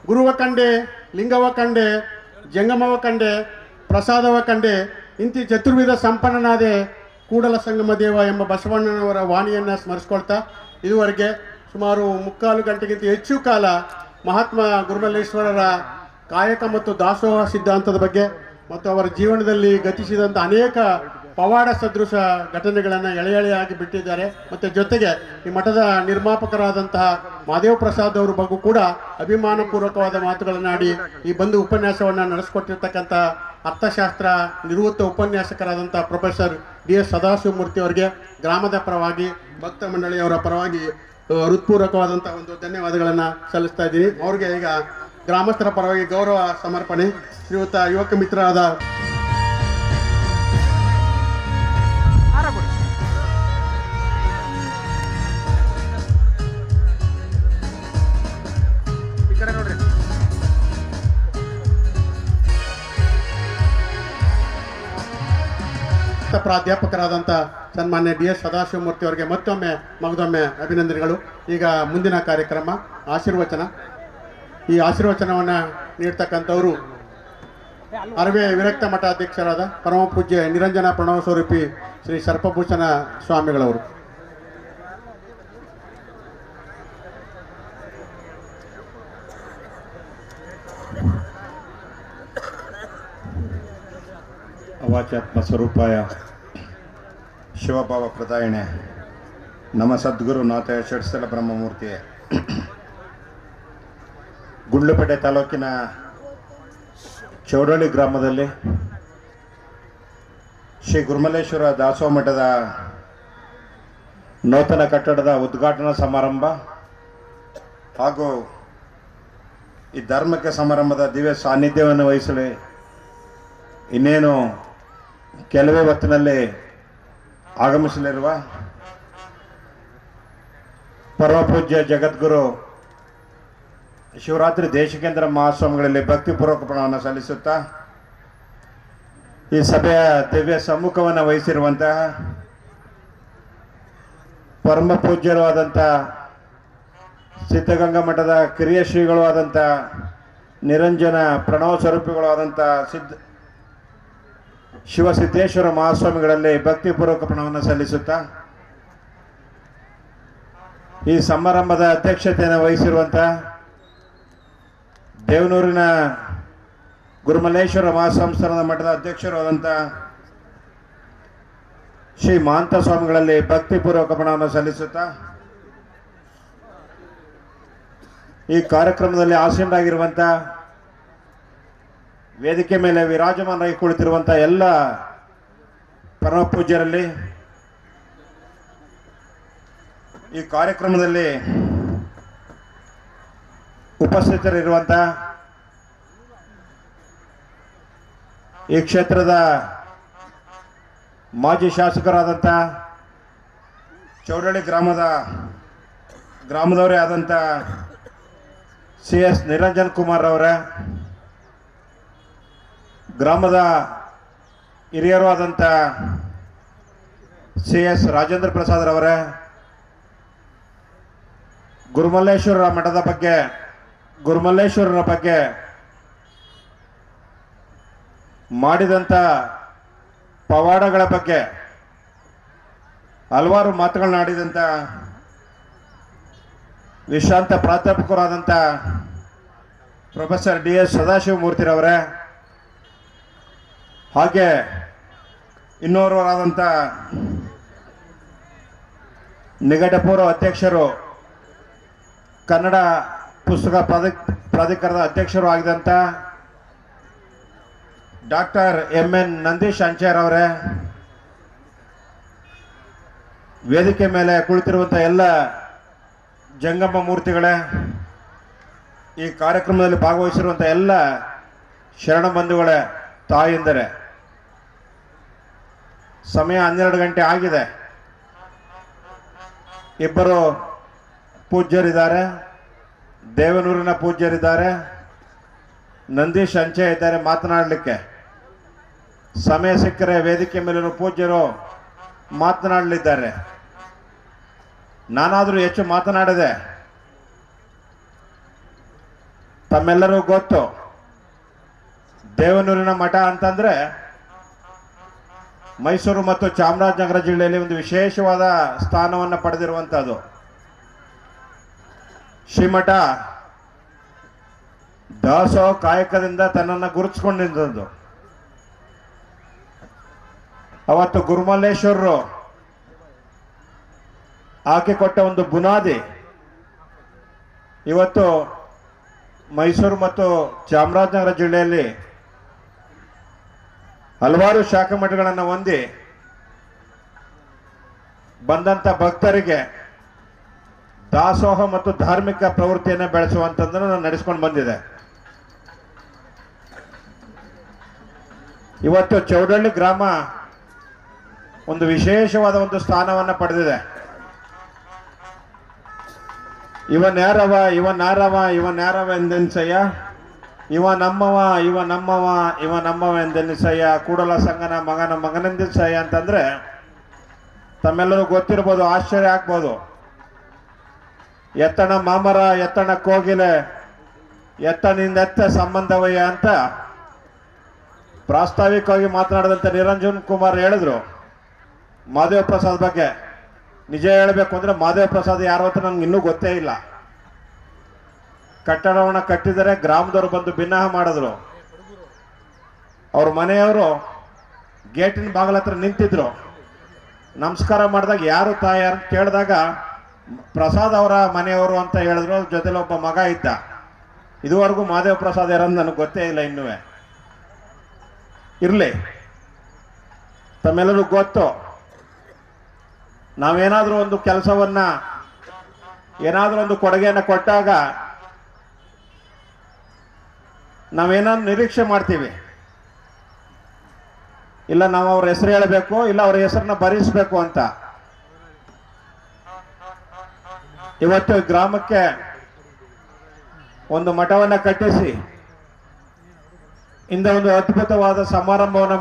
ಗುರುವ ಕಂಡೆ, ಲಿಂಗವ ಕಂಡೆ, ಜಂಗಮವ ಕಂಡೆ, ಪ್ರಸಾದವ ಕಂಡೆ, ಇಂತಿ ಚತುರ್ವಿಧ ಸಂಪನ್ನನಾದೆ ಕೂಡಲ ಸಂಗಮ ದೇವ ಎಂಬ ಬಸವಣ್ಣನವರ ವಾಣಿಯನ್ನು ಸ್ಮರಿಸ್ಕೊಳ್ತಾ ಇದುವರೆಗೆ ಸುಮಾರು 3/4 ಗಂಟೆಗಿಂತ ಹೆಚ್ಚು ಕಾಲ ಮಹಾತ್ಮ ಗುರುಮಲ್ಲೇಶ್ವರರ ಕಾಯಕ ಮತ್ತು ದಾಸೋಹ ಸಿದ್ಧಾಂತದ ಬಗ್ಗೆ ಮತ್ತು ಅವರ ಜೀವನದಲ್ಲಿ ಗತಿಸಿದಂಥ ಅನೇಕ ಪವಾಡ ಸದೃಶ ಘಟನೆಗಳನ್ನು ಎಳೆಯಾಗಿ ಬಿಟ್ಟಿದ್ದಾರೆ. ಮತ್ತು ಜೊತೆಗೆ ಈ ಮಠದ ನಿರ್ಮಾಪಕರಾದಂತಹ ಮಹಾದೇವ ಪ್ರಸಾದ್ ಅವರ ಬಗ್ಗೆ ಕೂಡ ಅಭಿಮಾನಪೂರ್ವಕವಾದ ಮಾತುಗಳನ್ನಾಡಿ ಈ ಬಂದು ಉಪನ್ಯಾಸವನ್ನು ನಡೆಸಿಕೊಟ್ಟಿರ್ತಕ್ಕಂಥ ಅರ್ಥಶಾಸ್ತ್ರ ನಿವೃತ್ತ ಉಪನ್ಯಾಸಕರಾದಂಥ ಪ್ರೊಫೆಸರ್ DS ಸದಾಶಿವಮೂರ್ತಿ ಅವರಿಗೆ ಗ್ರಾಮದ ಪರವಾಗಿ ಭಕ್ತ ಮಂಡಳಿಯವರ ಪರವಾಗಿ ಹೃತ್ಪೂರ್ವಕವಾದಂಥ ಒಂದು ಧನ್ಯವಾದಗಳನ್ನು ಸಲ್ಲಿಸ್ತಾ ಇದ್ದೀನಿ. ಅವ್ರಿಗೆ ಈಗ ಗ್ರಾಮಸ್ಥರ ಪರವಾಗಿ ಗೌರವ ಸಮರ್ಪಣೆ ಶ್ರೀಯುತ ಯುವಕ ಮಿತ್ರರಾದ ಪ್ರಾಧ್ಯಾಪಕರಾದಂಥ ಸನ್ಮಾನ್ಯ DS ಸದಾಶಿವಮೂರ್ತಿ ಅವರಿಗೆ ಮಗದೊಮ್ಮೆ ಅಭಿನಂದನೆಗಳು. ಈಗ ಮುಂದಿನ ಕಾರ್ಯಕ್ರಮ ಆಶೀರ್ವಚನ. ಈ ಆಶೀರ್ವಚನವನ್ನು ನೀಡ್ತಕ್ಕಂಥವರು ಅರವೆ ವಿರಕ್ತ ಮಠಾಧ್ಯಕ್ಷರಾದ ಪರಮ ಪೂಜ್ಯ ನಿರಂಜನ ಪ್ರಣವ ಸ್ವರೂಪಿ ಶ್ರೀ ಸರ್ಪಭೂಷಣ ಸ್ವಾಮಿಗಳವರು. ಅವಾಚ್ಯಾತ್ಮ ಸ್ವರೂಪಾಯ ಶಿವಭಾವ ಪ್ರದಾಯಣೆ ನಮ್ಮ ಸದ್ಗುರು ನಾಥ ಷಡ್ಸ್ಥಲ ಬ್ರಹ್ಮಮೂರ್ತಿಯೇ. ಗುಂಡ್ಲುಪೇಟೆ ತಾಲೂಕಿನ ಚೌಡಳ್ಳಿ ಗ್ರಾಮದಲ್ಲಿ ಶ್ರೀ ಗುರುಮಲ್ಲೇಶ್ವರ ದಾಸೋಹ ಮಠದ ನೂತನ ಕಟ್ಟಡದ ಉದ್ಘಾಟನಾ ಸಮಾರಂಭ ಹಾಗೂ ಈ ಧಾರ್ಮಿಕ ಸಮಾರಂಭದ ದಿವ್ಯ ಸಾನ್ನಿಧ್ಯವನ್ನು ವಹಿಸಲಿ ಇನ್ನೇನು ಕೆಲವೇ ಹೊತ್ತಿನಲ್ಲಿ ಆಗಮಿಸಲಿರುವ ಪರಮ ಪೂಜ್ಯ ಜಗದ್ಗುರು ಶಿವರಾತ್ರಿ ದೇಶಿಕೇಂದ್ರ ಮಹಾಸ್ವಾಮಿಗಳಲ್ಲಿ ಭಕ್ತಿಪೂರ್ವಕ ಪ್ರಣಾಮವನ್ನು ಸಲ್ಲಿಸುತ್ತಾ ಈ ಸಭೆಯ ದಿವ್ಯ ಸಮ್ಮುಖವನ್ನು ವಹಿಸಿರುವಂತಹ ಪರಮ ಪೂಜ್ಯರು ಆದಂಥ ಸಿದ್ಧಗಂಗಾ ಮಠದ ಕಿರಿಯ ಶ್ರೀಗಳು ಆದಂಥ ನಿರಂಜನ ಪ್ರಣವ ಸ್ವರೂಪಿಗಳು ಆದಂಥ ಶಿವಸಿದ್ದೇಶ್ವರ ಮಹಾಸ್ವಾಮಿಗಳಲ್ಲಿ ಭಕ್ತಿಪೂರ್ವಕ ಪ್ರಣಾಮವನ್ನು ಸಲ್ಲಿಸುತ್ತಾ ಈ ಸಮಾರಂಭದ ಅಧ್ಯಕ್ಷತೆಯನ್ನು ವಹಿಸಿರುವಂಥ ದೇವನೂರಿನ ಗುರುಮಲ್ಲೇಶ್ವರ ಮಹಾಸಂಸ್ಥಾನದ ಮಠದ ಅಧ್ಯಕ್ಷರು ಆದಂಥ ಶ್ರೀ ಮಹಾಂತ ಸ್ವಾಮಿಗಳಲ್ಲಿ ಭಕ್ತಿಪೂರ್ವಕ ಪ್ರಣಾಮವನ್ನು ಸಲ್ಲಿಸುತ್ತಾ ಈ ಕಾರ್ಯಕ್ರಮದಲ್ಲಿ ಆಸೀನರಾಗಿರುವಂಥ ವೇದಿಕೆ ಮೇಲೆ ವಿರಾಜಮಾನರಾಗಿ ಕುಳಿತಿರುವಂಥ ಎಲ್ಲ ಪರಮ ಪೂಜ್ಯರಲ್ಲಿ, ಈ ಕಾರ್ಯಕ್ರಮದಲ್ಲಿ ಉಪಸ್ಥಿತರಿರುವಂಥ ಈ ಕ್ಷೇತ್ರದ ಮಾಜಿ ಶಾಸಕರಾದಂಥ ಚೌಡಳ್ಳಿ ಗ್ರಾಮದವರೇ ಆದಂಥ CS ನಿರಂಜನ್ ಕುಮಾರ್ ಅವರ, ಗ್ರಾಮದ ಹಿರಿಯರು ಆದಂಥ CS ರಾಜೇಂದ್ರ ಪ್ರಸಾದ್ ರವರ, ಗುರುಮಲ್ಲೇಶ್ವರರ ಮಠದ ಬಗ್ಗೆ, ಗುರುಮಲ್ಲೇಶ್ವರರ ಬಗ್ಗೆ ಮಾಡಿದಂಥ ಪವಾಡಗಳ ಬಗ್ಗೆ ಹಲವಾರು ಮಾತುಗಳನ್ನಾಡಿದಂಥ ವಿಶ್ರಾಂತ ಪ್ರಾಧ್ಯಾಪಕರಾದಂಥ ಪ್ರೊಫೆಸರ್ DS ಸದಾಶಿವಮೂರ್ತಿರವರೇ, ಹಾಗೆ ಇನ್ನೋರ್ವರಾದಂಥ ನಿಕಟಪೂರ್ವ ಅಧ್ಯಕ್ಷರು, ಕನ್ನಡ ಪುಸ್ತಕ ಪ್ರಾಧಿಕಾರದ ಅಧ್ಯಕ್ಷರು ಆಗಿದಂಥ ಡಾಕ್ಟರ್ MN ನಂದೀಶ್ ಅಂಚೇರವರೇ, ವೇದಿಕೆ ಮೇಲೆ ಕುಳಿತಿರುವಂಥ ಎಲ್ಲ ಜಂಗಮ ಮೂರ್ತಿಗಳೇ, ಈ ಕಾರ್ಯಕ್ರಮದಲ್ಲಿ ಭಾಗವಹಿಸಿರುವಂಥ ಎಲ್ಲ ಶರಣ ಬಂಧುಗಳೇ, ತಾಯಂದರೆ, ಸಮಯ 12 ಗಂಟೆ ಆಗಿದೆ. ಇಬ್ಬರು ಪೂಜ್ಯರಿದ್ದಾರೆ, ದೇವನೂರಿನ ಪೂಜ್ಯರಿದ್ದಾರೆ, ನಂದೀಶ್ ಅಂಚೆ ಇದ್ದಾರೆ. ಮಾತನಾಡಲಿಕ್ಕೆ ಸಮಯ ಸಿಕ್ಕರೆ ವೇದಿಕೆ ಮೇಲಿನ ಪೂಜ್ಯರು ಮಾತನಾಡಲಿದ್ದಾರೆ. ನಾನಾದರೂ ಹೆಚ್ಚು ಮಾತನಾಡದೆ ತಮ್ಮೆಲ್ಲರಿಗೂ ಗೊತ್ತು, ದೇವನೂರಿನ ಮಠ ಅಂತಂದ್ರೆ ಮೈಸೂರು ಮತ್ತು ಚಾಮರಾಜನಗರ ಜಿಲ್ಲೆಯಲ್ಲಿ ಒಂದು ವಿಶೇಷವಾದ ಸ್ಥಾನವನ್ನು ಪಡೆದಿರುವಂಥದ್ದು. ಶ್ರೀಮಠ ದಾಸೋಹ ಕಾಯಕದಿಂದ ತನ್ನನ್ನು ಗುರುತಿಸ್ಕೊಂಡಿದ್ದು. ಅವತ್ತು ಗುರುಮಲ್ಲೇಶ್ವರರು ಹಾಕಿಕೊಟ್ಟ ಒಂದು ಬುನಾದಿ ಇವತ್ತು ಮೈಸೂರು ಮತ್ತು ಚಾಮರಾಜನಗರ ಜಿಲ್ಲೆಯಲ್ಲಿ ಹಲವಾರು ಶಾಖಾ ಮಠಗಳನ್ನು ಹೊಂದಿ ಬಂದಂಥ ಭಕ್ತರಿಗೆ ದಾಸೋಹ ಮತ್ತು ಧಾರ್ಮಿಕ ಪ್ರವೃತ್ತಿಯನ್ನು ಬೆಳೆಸುವಂಥದ್ದನ್ನು ನಡೆಸ್ಕೊಂಡು ಬಂದಿದೆ. ಇವತ್ತು ಚೌಡಳ್ಳಿ ಗ್ರಾಮ ಒಂದು ವಿಶೇಷವಾದ ಒಂದು ಸ್ಥಾನವನ್ನು ಪಡೆದಿದೆ. ಇವನ್ಯಾರವ ಎಂದೆನಿಸಯ್ಯ, ಇವ ನಮ್ಮವ ಎಂದೆನಿಸಯ್ಯ, ಕೂಡಲ ಸಂಗನ ಮಗನ ಮಗನೆಂದಿಸಯ್ಯ ಅಂತಂದ್ರೆ ತಮ್ಮೆಲ್ಲರೂ ಗೊತ್ತಿರ್ಬೋದು, ಆಶ್ಚರ್ಯ ಆಗ್ಬೋದು. ಎತ್ತಣ ಮಾಮರ ಎತ್ತಣ ಕೋಗಿಲೆ ಎತ್ತನಿಂದೆತ್ತ ಸಂಬಂಧವಯ್ಯ ಅಂತ ಪ್ರಾಸ್ತಾವಿಕವಾಗಿ ಮಾತನಾಡಿದಂಥ ನಿರಂಜನ್ ಕುಮಾರ್ ಹೇಳಿದ್ರು ಮಹಾದೇವ ಪ್ರಸಾದ್ ಬಗ್ಗೆ. ನಿಜ ಹೇಳಬೇಕು ಅಂದ್ರೆ ಮಹಾದೇವ ಪ್ರಸಾದ್ ಯಾರು ಅಂತ ನನ್ಗೆ ಇನ್ನೂ ಗೊತ್ತೇ ಇಲ್ಲ. ಕಟ್ಟಡವನ್ನು ಕಟ್ಟಿದರೆ ಗ್ರಾಮದವರು ಬಂದು ಭಿನ್ನಾಹ ಮಾಡಿದ್ರು. ಅವ್ರ ಮನೆಯವರು ಗೇಟಿನ ಬಾಗಿಲ ಹತ್ರ ನಿಂತಿದ್ರು. ನಮಸ್ಕಾರ ಮಾಡಿದಾಗ ಯಾರು ತಾಯಿ ಅಂತ ಕೇಳಿದಾಗ ಪ್ರಸಾದ್ ಅವರ ಮನೆಯವರು ಅಂತ ಹೇಳಿದ್ರು. ಜೊತೆಲಿ ಒಬ್ಬ ಮಗ ಇದ್ದ. ಇದುವರೆಗೂ ಮಹಾದೇವ ಪ್ರಸಾದ್ ಯಾರಂತ ನನಗೆ ಗೊತ್ತೇ ಇಲ್ಲ ಇನ್ನೂ. ಇರಲಿ, ತಮ್ಮೆಲ್ಲರೂ ಗೊತ್ತು, ನಾವೇನಾದರೂ ಒಂದು ಕೆಲಸವನ್ನ ಏನಾದರೂ ಒಂದು ಕೊಡುಗೆಯನ್ನು ಕೊಟ್ಟಾಗ ನಾವೇನಾದ್ರು ನಿರೀಕ್ಷೆ ಮಾಡ್ತೀವಿ. ಇಲ್ಲ ನಾವು ಅವ್ರ ಹೆಸರು ಹೇಳಬೇಕು, ಇಲ್ಲ ಅವ್ರ ಹೆಸರನ್ನ ಬರೆಸಬೇಕು ಅಂತ. ಇವತ್ತು ಗ್ರಾಮಕ್ಕೆ ಒಂದು ಮಠವನ್ನು ಕಟ್ಟಿಸಿ ಇಂದ ಒಂದು ಅದ್ಭುತವಾದ ಸಮಾರಂಭವನ್ನು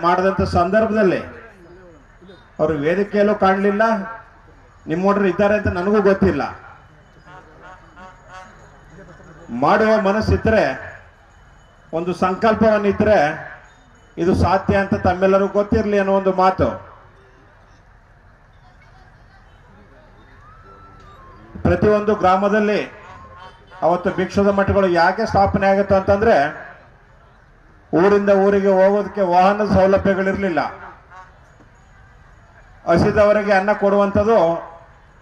ಮಾಡಿದಂಥ ಸಂದರ್ಭದಲ್ಲಿ ಅವರು ವೇದಿಕೆಯಲ್ಲೂ ಕಾಣಲಿಲ್ಲ. ನಿಮ್ಮ ಹುಡುಗರು ಇದ್ದಾರೆ ಅಂತ ನನಗೂ ಗೊತ್ತಿಲ್ಲ. ಮಾಡುವ ಮನಸ್ಸಿದ್ರೆ, ಒಂದು ಸಂಕಲ್ಪವನ್ನಿದ್ರೆ ಇದು ಸಾಧ್ಯ ಅಂತ ತಮ್ಮೆಲ್ಲರೂ ಗೊತ್ತಿರಲಿ ಅನ್ನೋ ಒಂದು ಮಾತು. ಪ್ರತಿಯೊಂದು ಗ್ರಾಮದಲ್ಲಿ ಅವತ್ತು ಭಿಕ್ಷದ ಮಠಗಳು ಯಾಕೆ ಸ್ಥಾಪನೆ ಆಗುತ್ತೆ ಅಂತಂದ್ರೆ ಊರಿಂದ ಊರಿಗೆ ಹೋಗೋದಕ್ಕೆ ವಾಹನದ ಸೌಲಭ್ಯಗಳಿರಲಿಲ್ಲ. ಹಸಿದವರಿಗೆ ಅನ್ನ ಕೊಡುವಂಥದ್ದು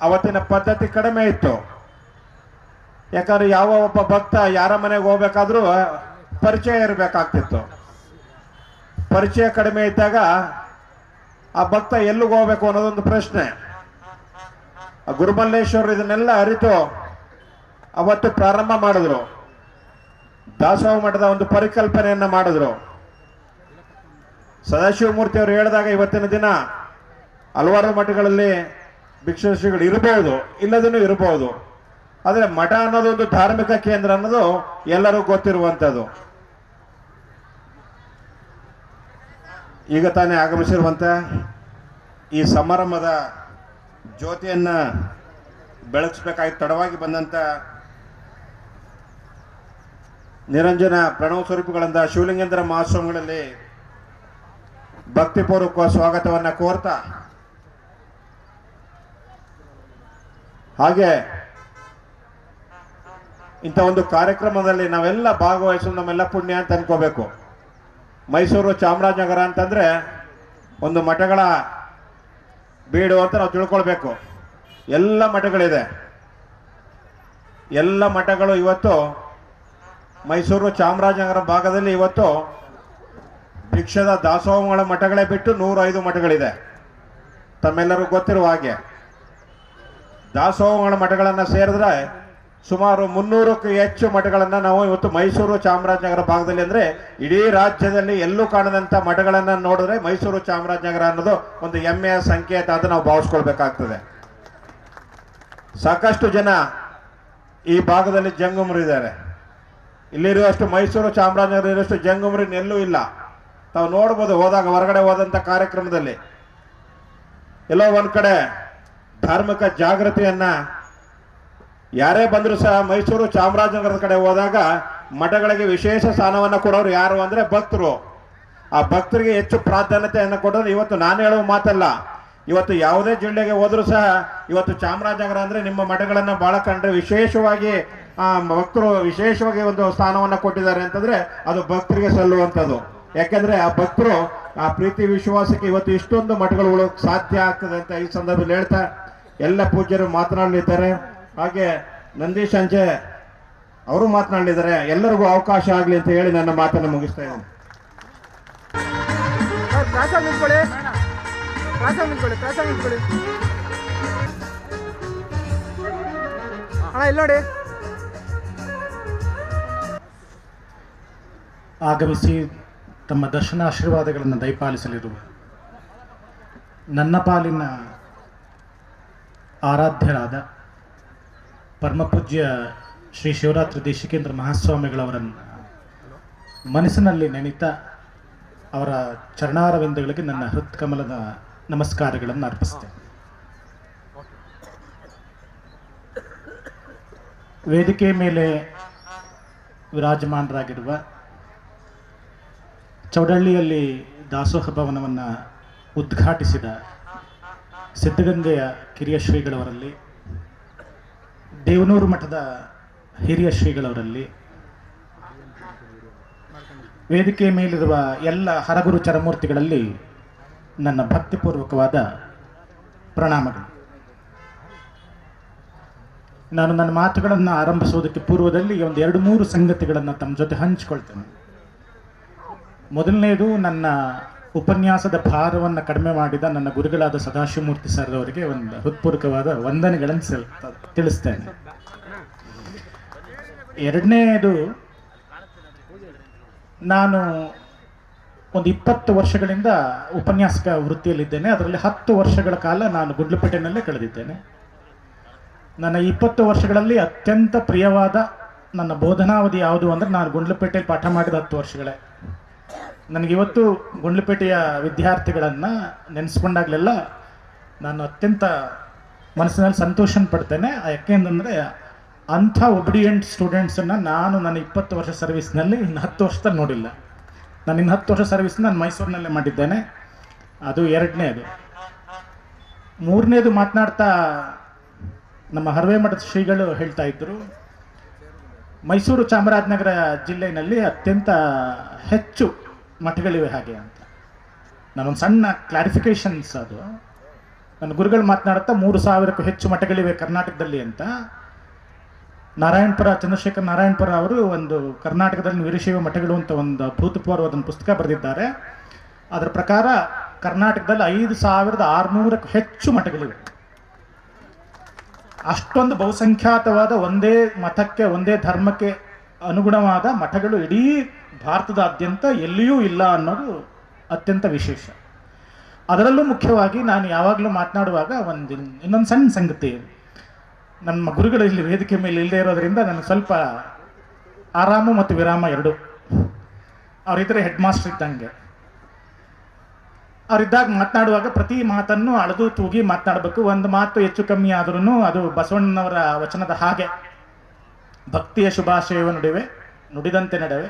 ಅವತ್ತಿನ ಪದ್ಧತಿ ಕಡಿಮೆ ಇತ್ತು. ಯಾಕಂದ್ರೆ ಯಾವ ಒಬ್ಬ ಭಕ್ತ ಯಾರ ಮನೆಗೆ ಹೋಗ್ಬೇಕಾದ್ರೂ ಪರಿಚಯ ಇರಬೇಕಾಗ್ತಿತ್ತು. ಪರಿಚಯ ಕಡಿಮೆ ಇದ್ದಾಗ ಆ ಭಕ್ತ ಎಲ್ಲಿಗೆ ಹೋಗ್ಬೇಕು ಅನ್ನೋದೊಂದು ಪ್ರಶ್ನೆ. ಗುರುಮಲ್ಲೇಶ್ವರರು ಇದನ್ನೆಲ್ಲ ಅರಿತು ಅವತ್ತು ಪ್ರಾರಂಭ ಮಾಡಿದ್ರು. ದಾಸೋಹ ಮಠದ ಒಂದು ಪರಿಕಲ್ಪನೆಯನ್ನ ಮಾಡಿದ್ರು. ಸದಾಶಿವಮೂರ್ತಿ ಅವರು ಹೇಳಿದಾಗ ಇವತ್ತಿನ ದಿನ ಹಲವಾರು ಮಠಗಳಲ್ಲಿ ಭಿಕ್ಷುಶ್ರೀಗಳು ಇರಬಹುದು, ಇಲ್ಲದೂ ಇರಬಹುದು. ಆದರೆ ಮಠ ಅನ್ನೋದು ಒಂದು ಧಾರ್ಮಿಕ ಕೇಂದ್ರ ಅನ್ನೋದು ಎಲ್ಲರೂ ಗೊತ್ತಿರುವಂಥದ್ದು. ಈಗ ತಾನೇ ಆಗಮಿಸಿರುವಂಥ ಈ ಸಮಾರಂಭದ ಜ್ಯೋತಿಯನ್ನ ಬೆಳಗಿಸ್ಬೇಕಾಗಿ ತಡವಾಗಿ ಬಂದಂಥ ನಿರಂಜನ ಪ್ರಣವ ಸ್ವರೂಪಗಳಿಂದ ಶಿವಲಿಂಗೇಂದ್ರ ಮಹಾಸ್ವಾಮಿಗಳಲ್ಲಿ ಭಕ್ತಿಪೂರ್ವಕ ಸ್ವಾಗತವನ್ನು ಕೋರ್ತಾ, ಹಾಗೆ ಇಂಥ ಒಂದು ಕಾರ್ಯಕ್ರಮದಲ್ಲಿ ನಾವೆಲ್ಲ ಭಾಗವಹಿಸೋದು ನಮ್ಮೆಲ್ಲ ಪುಣ್ಯ ಅಂತ ಅನ್ಕೋಬೇಕು. ಮೈಸೂರು ಚಾಮರಾಜನಗರ ಅಂತಂದ್ರೆ ಒಂದು ಮಠಗಳ ಬೀಡು ಅಂತ ನಾವು ತಿಳ್ಕೊಳ್ಬೇಕು. ಎಲ್ಲ ಮಠಗಳಿದೆ. ಎಲ್ಲ ಮಠಗಳು ಇವತ್ತು ಮೈಸೂರು ಚಾಮರಾಜನಗರ ಭಾಗದಲ್ಲಿ ಇವತ್ತು ಭಿಕ್ಷದ ದಾಸೋಹಗಳ ಮಠಗಳೇ ಬಿಟ್ಟು 105 ಮಠಗಳಿದೆ. ತಮ್ಮೆಲ್ಲರೂ ಗೊತ್ತಿರುವ ಹಾಗೆ ದಾಸೋಹಗಳ ಮಠಗಳನ್ನು ಸೇರಿದ್ರೆ ಸುಮಾರು 300ಕ್ಕೂ ಹೆಚ್ಚು ಮಠಗಳನ್ನು ನಾವು ಇವತ್ತು ಮೈಸೂರು ಚಾಮರಾಜನಗರ ಭಾಗದಲ್ಲಿ, ಅಂದರೆ ಇಡೀ ರಾಜ್ಯದಲ್ಲಿ ಎಲ್ಲೂ ಕಾಣದಂಥ ಮಠಗಳನ್ನು ನೋಡಿದ್ರೆ ಮೈಸೂರು ಚಾಮರಾಜನಗರ ಅನ್ನೋದು ಒಂದು ಹೆಮ್ಮೆಯ ಸಂಕೇತ ಅಂತ ನಾವು ಭಾವಿಸ್ಕೊಳ್ಬೇಕಾಗ್ತದೆ. ಸಾಕಷ್ಟು ಜನ ಈ ಭಾಗದಲ್ಲಿ ಜಂಗಮರಿದ್ದಾರೆ. ಇಲ್ಲಿರುವಷ್ಟು ಮೈಸೂರು ಚಾಮರಾಜನಗರ ಇರುವಷ್ಟು ಜಂಗಮರಿ ಎಲ್ಲೂ ಇಲ್ಲ. ತಾವು ನೋಡ್ಬೋದು, ಹೋದಾಗ ಹೊರಗಡೆ ಹೋದಂಥ ಕಾರ್ಯಕ್ರಮದಲ್ಲಿ ಎಲ್ಲೋ ಒಂದು ಕಡೆ ಧಾರ್ಮಿಕ ಜಾಗೃತಿಯನ್ನ ಯಾರೇ ಬಂದರೂ ಸಹ ಮೈಸೂರು ಚಾಮರಾಜನಗರದ ಕಡೆ ಹೋದಾಗ ಮಠಗಳಿಗೆ ವಿಶೇಷ ಸ್ಥಾನವನ್ನು ಕೊಡೋರು ಯಾರು ಅಂದರೆ ಭಕ್ತರು. ಆ ಭಕ್ತರಿಗೆ ಹೆಚ್ಚು ಪ್ರಾಧಾನ್ಯತೆಯನ್ನು ಕೊಡೋದು ಇವತ್ತು ನಾನು ಹೇಳುವ ಮಾತಲ್ಲ. ಇವತ್ತು ಯಾವುದೇ ಜಿಲ್ಲೆಗೆ ಹೋದರೂ ಸಹ ಇವತ್ತು ಚಾಮರಾಜನಗರ ಅಂದರೆ ನಿಮ್ಮ ಮಠಗಳನ್ನು ಭಾಳ ಕಂಡ್ರೆ ವಿಶೇಷವಾಗಿ ಭಕ್ತರು ವಿಶೇಷವಾಗಿ ಒಂದು ಸ್ಥಾನವನ್ನು ಕೊಟ್ಟಿದ್ದಾರೆ ಅಂತಂದರೆ ಅದು ಭಕ್ತರಿಗೆ ಸಲ್ಲುವಂಥದ್ದು. ಯಾಕೆಂದರೆ ಆ ಭಕ್ತರು ಆ ಪ್ರೀತಿ ವಿಶ್ವಾಸಕ್ಕೆ ಇವತ್ತು ಇಷ್ಟೊಂದು ಮಠಗಳು ಉಳೋಕೆ ಸಾಧ್ಯ ಆಗ್ತದೆ ಅಂತ ಈ ಸಂದರ್ಭದಲ್ಲಿ ಹೇಳ್ತಾ ಎಲ್ಲ ಪೂಜ್ಯರು ಮಾತನಾಡಲಿದ್ದಾರೆ. ಹಾಗೆ ನಂದೀಶ್ ಅಂಚೆ ಅವರು ಮಾತನಾಡಲಿದ್ದಾರೆ. ಎಲ್ಲರಿಗೂ ಅವಕಾಶ ಆಗಲಿ ಅಂತ ಹೇಳಿ ನನ್ನ ಮಾತನ್ನು ಮುಗಿಸ್ತಾ ಇದ್ದೀನಿ. ನೋಡಿ ಆಗಮಿಸಿ ತಮ್ಮ ದರ್ಶನ ಆಶೀರ್ವಾದಗಳನ್ನು ದಯಪಾಲಿಸಲಿರುವ ನನ್ನ ಪಾಲಿನ ಆರಾಧ್ಯರಾದ ಪರಮಪೂಜ್ಯ ಶ್ರೀ ಶಿವರಾತ್ರಿ ದೇಶಿಕೇಂದ್ರ ಮಹಾಸ್ವಾಮಿಗಳವರನ್ನು ಮನಸ್ಸಿನಲ್ಲಿ ನೆನೆತಾ ಅವರ ಚರಣಾರವಿಂದಗಳಿಗೆ ನನ್ನ ಹೃತ್ಕಮಲದ ನಮಸ್ಕಾರಗಳನ್ನು ಅರ್ಪಿಸ್ತೇನೆ. ವೇದಿಕೆ ಮೇಲೆ ವಿರಾಜಮಾನರಾಗಿರುವ ಚೌಡಳ್ಳಿಯಲ್ಲಿ ದಾಸೋಹ ಭವನವನ್ನು ಉದ್ಘಾಟಿಸಿದ ಸಿದ್ಧಗಂಗೆಯ ಕಿರಿಯ ಶ್ರೀಗಳವರಲ್ಲಿ, ದೇವನೂರು ಮಠದ ಹಿರಿಯ ಶ್ರೀಗಳವರಲ್ಲಿ, ವೇದಿಕೆ ಮೇಲಿರುವ ಎಲ್ಲ ಹರಗುರು ಚರಮೂರ್ತಿಗಳಲ್ಲಿ ನನ್ನ ಭಕ್ತಿಪೂರ್ವಕವಾದ ಪ್ರಣಾಮಗಳು. ನಾನು ನನ್ನ ಮಾತುಗಳನ್ನು ಆರಂಭಿಸುವುದಕ್ಕೆ ಪೂರ್ವದಲ್ಲಿ ಒಂದು 2-3 ಸಂಗತಿಗಳನ್ನು ತಮ್ಮ ಜೊತೆ ಹಂಚಿಕೊಳ್ತೇನೆ. ಮೊದಲನೇದು, ನನ್ನ ಉಪನ್ಯಾಸದ ಭಾರವನ್ನು ಕಡಿಮೆ ಮಾಡಿದ ನನ್ನ ಗುರುಗಳಾದ ಸದಾಶಿವಮೂರ್ತಿ ಸರ್ ಅವರಿಗೆ ಒಂದು ಹೃತ್ಪೂರ್ವಕವಾದ ವಂದನೆಗಳನ್ನು ತಿಳಿಸ್ತೇನೆ. ಎರಡನೇದು, ನಾನು ಒಂದು 20 ವರ್ಷಗಳಿಂದ ಉಪನ್ಯಾಸಕ ವೃತ್ತಿಯಲ್ಲಿದ್ದೇನೆ. ಅದರಲ್ಲಿ 10 ವರ್ಷಗಳ ಕಾಲ ನಾನು ಗುಡ್ಲುಪೇಟೆನಲ್ಲೇ ಕಳೆದಿದ್ದೇನೆ. ನನ್ನ 20 ವರ್ಷಗಳಲ್ಲಿ ಅತ್ಯಂತ ಪ್ರಿಯವಾದ ನನ್ನ ಬೋಧನಾವಧಿ ಯಾವುದು ಅಂದರೆ ನಾನು ಗುಂಡ್ಲುಪೇಟೆಯಲ್ಲಿ ಪಾಠ ಮಾಡಿದ 10 ವರ್ಷಗಳೇ. ನನಗಿವತ್ತು ಗುಂಡ್ಲುಪೇಟೆಯ ವಿದ್ಯಾರ್ಥಿಗಳನ್ನು ನೆನೆಸ್ಕೊಂಡಾಗಲೆಲ್ಲ ನಾನು ಅತ್ಯಂತ ಮನಸ್ಸಿನಲ್ಲಿ ಸಂತೋಷ ಪಡ್ತೇನೆ. ಯಾಕೆಂದರೆ ಅಂಥ ಒಬಿಡಿಯೆಂಟ್ ಸ್ಟೂಡೆಂಟ್ಸನ್ನು ನಾನು ನನ್ನ 20 ವರ್ಷ ಸರ್ವಿಸ್ನಲ್ಲಿ ಇನ್ನು 10 ವರ್ಷದಲ್ಲಿ ನೋಡಿಲ್ಲ. ನಾನು ಇನ್ನು 10 ವರ್ಷ ಸರ್ವಿಸ್ನ ನಾನು ಮೈಸೂರಿನಲ್ಲೇ ಮಾಡಿದ್ದೇನೆ. ಅದು ಎರಡನೇದು. ಮೂರನೇದು, ಮಾತನಾಡ್ತಾ ನಮ್ಮ ಹರವೆ ಮಠದ ಶ್ರೀಗಳು ಹೇಳ್ತಾ ಇದ್ದರು, ಮೈಸೂರು ಚಾಮರಾಜನಗರ ಜಿಲ್ಲೆಯಲ್ಲಿ ಅತ್ಯಂತ ಹೆಚ್ಚು ಮಠಗಳಿವೆ ಹಾಗೆ ಅಂತ. ನಾನೊಂದು ಸಣ್ಣ ಕ್ಲಾರಿಫಿಕೇಶನ್ಸ್, ಅದು ನನ್ನ ಗುರುಗಳು ಮಾತನಾಡುತ್ತಾ 3000ಕ್ಕೂ ಹೆಚ್ಚು ಮಠಗಳಿವೆ ಕರ್ನಾಟಕದಲ್ಲಿ ಅಂತ. ನಾರಾಯಣಪುರ, ಚಂದ್ರಶೇಖರ್ ನಾರಾಯಣಪುರ ಅವರು ಒಂದು ಕರ್ನಾಟಕದಲ್ಲಿ ವೀರಶೈವ ಮಠಗಳು ಅಂತ ಒಂದು ಅಭೂತಪೂರ್ವವಾದ ಪುಸ್ತಕ ಬರೆದಿದ್ದಾರೆ. ಅದರ ಪ್ರಕಾರ ಕರ್ನಾಟಕದಲ್ಲಿ 5600ಕ್ಕೂ ಹೆಚ್ಚು ಮಠಗಳಿವೆ. ಅಷ್ಟೊಂದು ಬಹುಸಂಖ್ಯಾತವಾದ ಒಂದೇ ಮತಕ್ಕೆ, ಒಂದೇ ಧರ್ಮಕ್ಕೆ ಅನುಗುಣವಾದ ಮಠಗಳು ಇಡೀ ಭಾರತದಾದ್ಯಂತ ಎಲ್ಲಿಯೂ ಇಲ್ಲ ಅನ್ನೋದು ಅತ್ಯಂತ ವಿಶೇಷ. ಅದರಲ್ಲೂ ಮುಖ್ಯವಾಗಿ ನಾನು ಯಾವಾಗಲೂ ಮಾತನಾಡುವಾಗ ಇನ್ನೊಂದು ಸಣ್ಣ ಸಂಗತಿ, ನಮ್ಮ ಗುರುಗಳು ಇಲ್ಲಿ ವೇದಿಕೆ ಮೇಲೆ ಇಲ್ಲದೆ ಇರೋದರಿಂದ ನನಗೆ ಸ್ವಲ್ಪ ಆರಾಮ ಮತ್ತು ವಿರಾಮ ಎರಡು. ಅವರಿದ್ದರೆ ಹೆಡ್ ಮಾಸ್ಟರ್ ಇದ್ದಂಗೆ. ಅವರಿದ್ದಾಗ ಮಾತನಾಡುವಾಗ ಪ್ರತಿ ಮಾತನ್ನು ಅಳೆದು ತೂಗಿ ಮಾತನಾಡಬೇಕು. ಒಂದು ಮಾತು ಹೆಚ್ಚು ಕಮ್ಮಿ ಆದ್ರೂ ಅದು ಬಸವಣ್ಣನವರ ವಚನದ ಹಾಗೆ, ಭಕ್ತಿಯ ಶುಭಾಶಯವ ನುಡಿವೆ ನುಡಿದಂತೆ ನಡೆವೆ,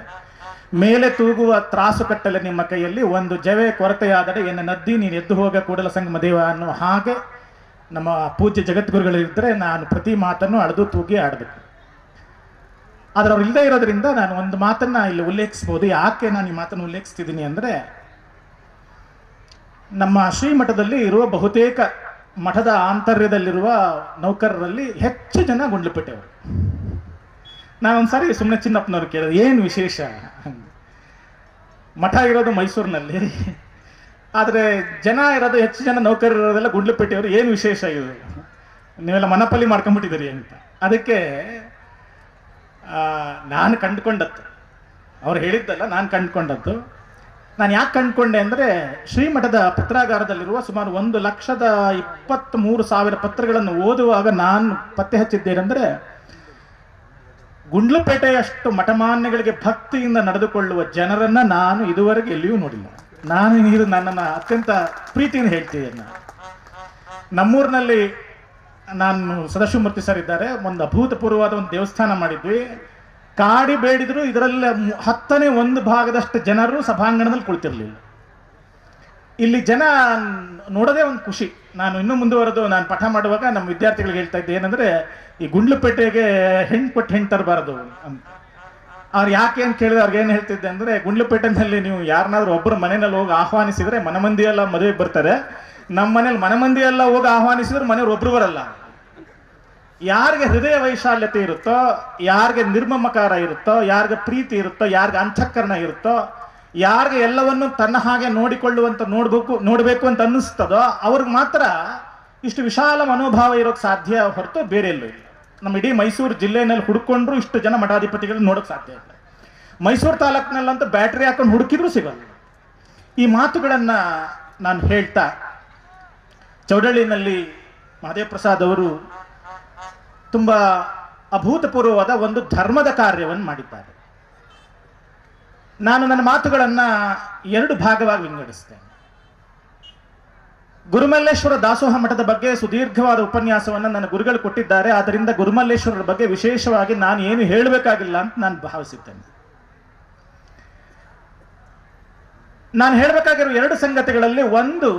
ಮೇಲೆ ತೂಗುವ ತ್ರಾಸು ಕಟ್ಟಲೆ ನಿಮ್ಮ ಕೈಯಲ್ಲಿ, ಒಂದು ಜವೆ ಕೊರತೆಯಾದರೆ ಎನ್ನ ನದ್ದಿ ನೀನು ಎದ್ದು ಹೋಗ ಕೂಡಲ ಸಂಗಮ ದೇವ ಅನ್ನೋ ಹಾಗೆ ನಮ್ಮ ಪೂಜ್ಯ ಜಗದ್ಗುರುಗಳಿದ್ದರೆ ನಾನು ಪ್ರತಿ ಮಾತನ್ನು ಅಳೆದು ತೂಗಿ ಆಡಬೇಕು. ಆದರೆ ಅವ್ರು ಇಲ್ಲದೆ ಇರೋದ್ರಿಂದ ನಾನು ಒಂದು ಮಾತನ್ನು ಇಲ್ಲಿ ಉಲ್ಲೇಖಿಸ್ಬೋದು. ಯಾಕೆ ನಾನು ಈ ಮಾತನ್ನು ಉಲ್ಲೇಖಿಸ್ತಿದ್ದೀನಿ ಅಂದರೆ, ನಮ್ಮ ಶ್ರೀಮಠದಲ್ಲಿ ಇರುವ ಬಹುತೇಕ ಮಠದ ಆಂತರ್ಯದಲ್ಲಿರುವ ನೌಕರರಲ್ಲಿ ಹೆಚ್ಚು ಜನ ಗುಂಡ್ಲುಪೇಟೆಯವರು. ನಾನೊಂದು ಸಾರಿ ಸುಮ್ಮನೆ ಚಿನ್ನಪ್ಪನವ್ರು ಕೇಳಿದೆ, ಏನು ವಿಶೇಷ, ಮಠ ಇರೋದು ಮೈಸೂರಿನಲ್ಲಿ, ಆದರೆ ಜನ ಇರೋದು, ಹೆಚ್ಚು ಜನ ನೌಕರರು ಇರೋದೆಲ್ಲ ಗುಂಡ್ಲುಪೇಟೆಯವರು, ಏನು ವಿಶೇಷ ಇದು, ನೀವೆಲ್ಲ ಮನಪಲ್ಲಿ ಮಾಡ್ಕೊಂಡ್ಬಿಟ್ಟಿದ್ದೀರಿ ಅಂತ. ಅದಕ್ಕೆ ನಾನು ಕಂಡುಕೊಂಡದ್ದು, ಅವ್ರು ಹೇಳಿದ್ದಲ್ಲ, ನಾನು ಕಂಡುಕೊಂಡದ್ದು. ನಾನು ಯಾಕೆ ಕಂಡುಕೊಂಡೆ ಅಂದರೆ, ಶ್ರೀಮಠದ ಪತ್ರಾಗಾರದಲ್ಲಿರುವ ಸುಮಾರು 1,23,000 ಪತ್ರಗಳನ್ನು ಓದುವಾಗ ನಾನು ಪತ್ತೆ ಹಚ್ಚಿದ್ದೇನೆಂದರೆ, ಗುಂಡ್ಲುಪೇಟೆಯಷ್ಟು ಮಠಮಾನ್ಯಗಳಿಗೆ ಭಕ್ತಿಯಿಂದ ನಡೆದುಕೊಳ್ಳುವ ಜನರನ್ನು ನಾನು ಇದುವರೆಗೆ ಎಲ್ಲಿಯೂ ನೋಡಿಲ್ಲ. ನಾನು ಇದು ನನ್ನನ್ನು ಅತ್ಯಂತ ಪ್ರೀತಿಯಿಂದ ಹೇಳ್ತಿದ್ದೇನೆ. ನಮ್ಮೂರಿನಲ್ಲಿ ನಾನು ಸದಾಶಿವಮೂರ್ತಿ ಸರ್ ಇದ್ದಾರೆ, ಒಂದು ಅಭೂತಪೂರ್ವವಾದ ಒಂದು ದೇವಸ್ಥಾನ ಮಾಡಿದ್ವಿ. ಕಾಡಿ ಬೇಡಿದ್ರು ಇದರಲ್ಲಿ 10ನೇ 1 ಭಾಗದಷ್ಟು ಜನರು ಸಭಾಂಗಣದಲ್ಲಿ ಕುಳಿತಿರಲಿಲ್ಲ. ಇಲ್ಲಿ ಜನ ನೋಡೋದೇ ಒಂದು ಖುಷಿ. ನಾನು ಇನ್ನೂ ಮುಂದುವರೆದು ನಾನು ಪಾಠ ಮಾಡುವಾಗ ನಮ್ಮ ವಿದ್ಯಾರ್ಥಿಗಳಿಗೆ ಹೇಳ್ತಾ ಇದ್ದೆ ಏನಂದ್ರೆ, ಈ ಗುಂಡ್ಲುಪೇಟೆಗೆ ಹೆಣ್ಣು ಕೊಟ್ಟು ಹೆಣ್ಣು ತರಬಾರದು ಅಂತ. ಅವ್ರು ಯಾಕೆ ಅಂತ ಕೇಳಿದ್ರೆ ಅವ್ರಿಗೆ ಏನು ಹೇಳ್ತಿದ್ದೆ ಅಂದರೆ, ಗುಂಡ್ಲುಪೇಟೆನಲ್ಲಿ ನೀವು ಯಾರನ್ನಾದ್ರೂ ಒಬ್ಬರು ಮನೆಯಲ್ಲಿ ಹೋಗಿ ಆಹ್ವಾನಿಸಿದ್ರೆ ಮನಮಂದಿ ಎಲ್ಲ ಮದುವೆಗೆ ಬರ್ತಾರೆ, ನಮ್ಮ ಮನೇಲಿ ಮನಮಂದಿ ಎಲ್ಲ ಹೋಗಿ ಆಹ್ವಾನಿಸಿದ್ರೆ ಮನೆಯವ್ರು ಒಬ್ರು ಬರಲ್ಲ. ಯಾರಿಗೆ ಹೃದಯ ವೈಶಾಲ್ಯತೆ ಇರುತ್ತೋ, ಯಾರಿಗೆ ನಿರ್ಮಮಕಾರ ಇರುತ್ತೋ, ಯಾರಿಗೆ ಪ್ರೀತಿ ಇರುತ್ತೋ, ಯಾರಿಗೆ ಅಂತಃಕರಣ ಇರುತ್ತೋ, ಯಾರಿಗೆ ಎಲ್ಲವನ್ನು ತನ್ನ ಹಾಗೆ ನೋಡಬೇಕು ಅಂತ ಅನ್ನಿಸ್ತದೋ ಅವ್ರಿಗೆ ಮಾತ್ರ ಇಷ್ಟು ವಿಶಾಲ ಮನೋಭಾವ ಇರೋಕ್ಕೆ ಸಾಧ್ಯ ಹೊರತು ಬೇರೆ ಎಲ್ಲೂ ಇಲ್ಲ. ನಮ್ಮ ಇಡೀ ಮೈಸೂರು ಜಿಲ್ಲೆಯಲ್ಲಿ ಹುಡುಕೊಂಡ್ರು ಇಷ್ಟು ಜನ ಮಠಾಧಿಪತಿಗಳನ್ನ ನೋಡೋಕೆ ಸಾಧ್ಯ ಇಲ್ಲ. ಮೈಸೂರು ತಾಲೂಕಿನಲ್ಲಂತೂ ಬ್ಯಾಟ್ರಿ ಹಾಕೊಂಡು ಹುಡುಕಿದ್ರು ಸಿಗಲ್ಲ. ಈ ಮಾತುಗಳನ್ನು ನಾನು ಹೇಳ್ತಾ, ಚೌಡಳ್ಳಿನಲ್ಲಿ ಮಹದೇವ ಪ್ರಸಾದ್ ಅವರು ತುಂಬ ಅಭೂತಪೂರ್ವವಾದ ಒಂದು ಧರ್ಮದ ಕಾರ್ಯವನ್ನು ಮಾಡಿದ್ದಾರೆ. ನಾನು ನನ್ನ ಮಾತುಗಳನ್ನು 2 ಭಾಗವಾಗಿ ವಿಂಗಡಿಸ್ತೇನೆ. ಗುರುಮಲ್ಲೇಶ್ವರ ದಾಸೋಹ ಮಠದ ಬಗ್ಗೆ ಸುದೀರ್ಘವಾದ ಉಪನ್ಯಾಸವನ್ನು ನನ್ನ ಗುರುಗಳು ಕೊಟ್ಟಿದ್ದಾರೆ. ಆದ್ದರಿಂದ ಗುರುಮಲ್ಲೇಶ್ವರರ ಬಗ್ಗೆ ವಿಶೇಷವಾಗಿ ನಾನು ಏನು ಹೇಳಬೇಕಾಗಿಲ್ಲ ಅಂತ ನಾನು ಭಾವಿಸಿದ್ದೇನೆ. ನಾನು ಹೇಳಬೇಕಾಗಿರೋ 2 ಸಂಗತಿಗಳಲ್ಲಿ ಒಂದು,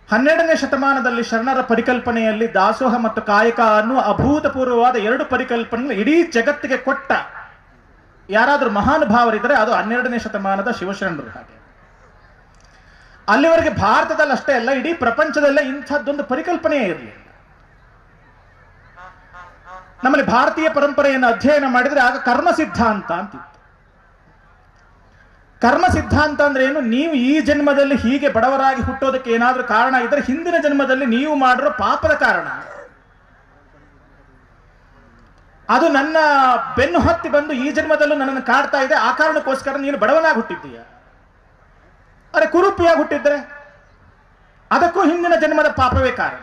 12ನೇ ಶತಮಾನದಲ್ಲಿ ಶರಣರ ಪರಿಕಲ್ಪನೆಯಲ್ಲಿ ದಾಸೋಹ ಮತ್ತು ಕಾಯಕ ಅನ್ನುವ ಅಭೂತಪೂರ್ವವಾದ 2 ಪರಿಕಲ್ಪನೆಗಳು ಇಡೀ ಜಗತ್ತಿಗೆ ಕೊಟ್ಟ ಯಾರಾದರೂ ಮಹಾನುಭಾವರಿದ್ದರೆ ಅದು 12ನೇ ಶತಮಾನದ ಶಿವಶರಣರು. ಹಾಗೆ ಅಲ್ಲಿವರೆಗೆ ಭಾರತದಲ್ಲಿ ಅಷ್ಟೇ ಅಲ್ಲ, ಇಡೀ ಪ್ರಪಂಚದಲ್ಲೇ ಇಂಥದ್ದೊಂದು ಪರಿಕಲ್ಪನೆಯೇ ಇರಲಿಲ್ಲ. ನಮ್ಮಲ್ಲಿ ಭಾರತೀಯ ಪರಂಪರೆಯನ್ನು ಅಧ್ಯಯನ ಮಾಡಿದರೆ ಆಗ ಕರ್ಮ ಸಿದ್ಧಾಂತ ಅಂತಿತ್ತು. ಕರ್ಮ ಸಿದ್ಧಾಂತ ಅಂದ್ರೆ ಏನು? ನೀವು ಈ ಜನ್ಮದಲ್ಲಿ ಹೀಗೆ ಬಡವರಾಗಿ ಹುಟ್ಟೋದಕ್ಕೆ ಏನಾದರೂ ಕಾರಣ ಇದ್ದರೆ ಹಿಂದಿನ ಜನ್ಮದಲ್ಲಿ ನೀವು ಮಾಡಿರೋ ಪಾಪದ ಕಾರಣ ಅದು ನನ್ನ ಬೆನ್ನು ಹತ್ತಿ ಬಂದು ಈ ಜನ್ಮದಲ್ಲೂ ನನ್ನನ್ನು ಕಾಡ್ತಾ ಇದೆ, ಆ ಕಾರಣಕ್ಕೋಸ್ಕರ ನೀನು ಬಡವನಾಗಿ ಹುಟ್ಟಿದ್ದೀಯ. ಅರೆ, ಕುರೂಪಿಯಾಗಿ ಹುಟ್ಟಿದ್ರೆ ಅದಕ್ಕೂ ಹಿಂದಿನ ಜನ್ಮದ ಪಾಪವೇ ಕಾರಣ.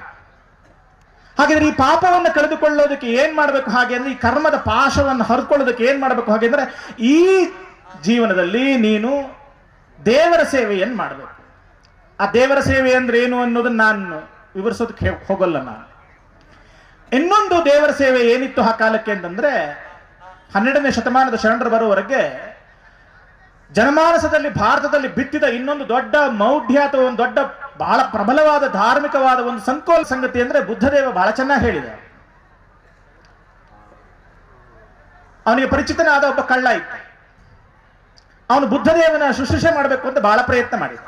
ಹಾಗಿದ್ರೆ ಈ ಪಾಪವನ್ನು ಕಳೆದುಕೊಳ್ಳೋದಕ್ಕೆ ಏನ್ ಮಾಡಬೇಕು? ಹಾಗೆ ಅಂದ್ರೆ ಈ ಕರ್ಮದ ಪಾಶವನ್ನು ಹರಿಕೊಳ್ಳೋದಕ್ಕೆ ಏನ್ ಮಾಡಬೇಕು? ಹಾಗೆ ಅಂದ್ರೆ ಈ ಜೀವನದಲ್ಲಿ ನೀನು ದೇವರ ಸೇವೆಯನ್ನು ಮಾಡಬೇಕು. ಆ ದೇವರ ಸೇವೆ ಅಂದ್ರೆ ಏನು ಅನ್ನೋದನ್ನ ನಾನು ವಿವರಿಸೋದಕ್ಕೆ ಹೋಗಲ್ಲ. ನಾನು ಇನ್ನೊಂದು ದೇವರ ಸೇವೆ ಏನಿತ್ತು ಆ ಕಾಲಕ್ಕೆ ಅಂತಂದ್ರೆ, 12ನೇ ಶತಮಾನದ ಶರಣರು ಬರುವವರೆಗೆ ಜನಮಾನಸದಲ್ಲಿ ಭಾರತದಲ್ಲಿ ಬಿತ್ತಿದ ಇನ್ನೊಂದು ದೊಡ್ಡ ಮೌಢ್ಯ ಅಥವಾ ಒಂದು ದೊಡ್ಡ ಬಹಳ ಪ್ರಬಲವಾದ ಧಾರ್ಮಿಕವಾದ ಒಂದು ಸಂಕೋಲ ಸಂಗತಿ ಅಂದ್ರೆ, ಬುದ್ಧದೇವ ಬಹಳ ಚೆನ್ನಾಗಿ ಹೇಳಿದ. ಅವನಿಗೆ ಪರಿಚಿತನಾದ ಒಬ್ಬ ಕಳ್ಳ ಇದ್ದ. ಅವನು ಬುದ್ಧದೇವನ ಶುಶ್ರೂಷೆ ಮಾಡಬೇಕು ಅಂತ ಬಹಳ ಪ್ರಯತ್ನ ಮಾಡಿದ.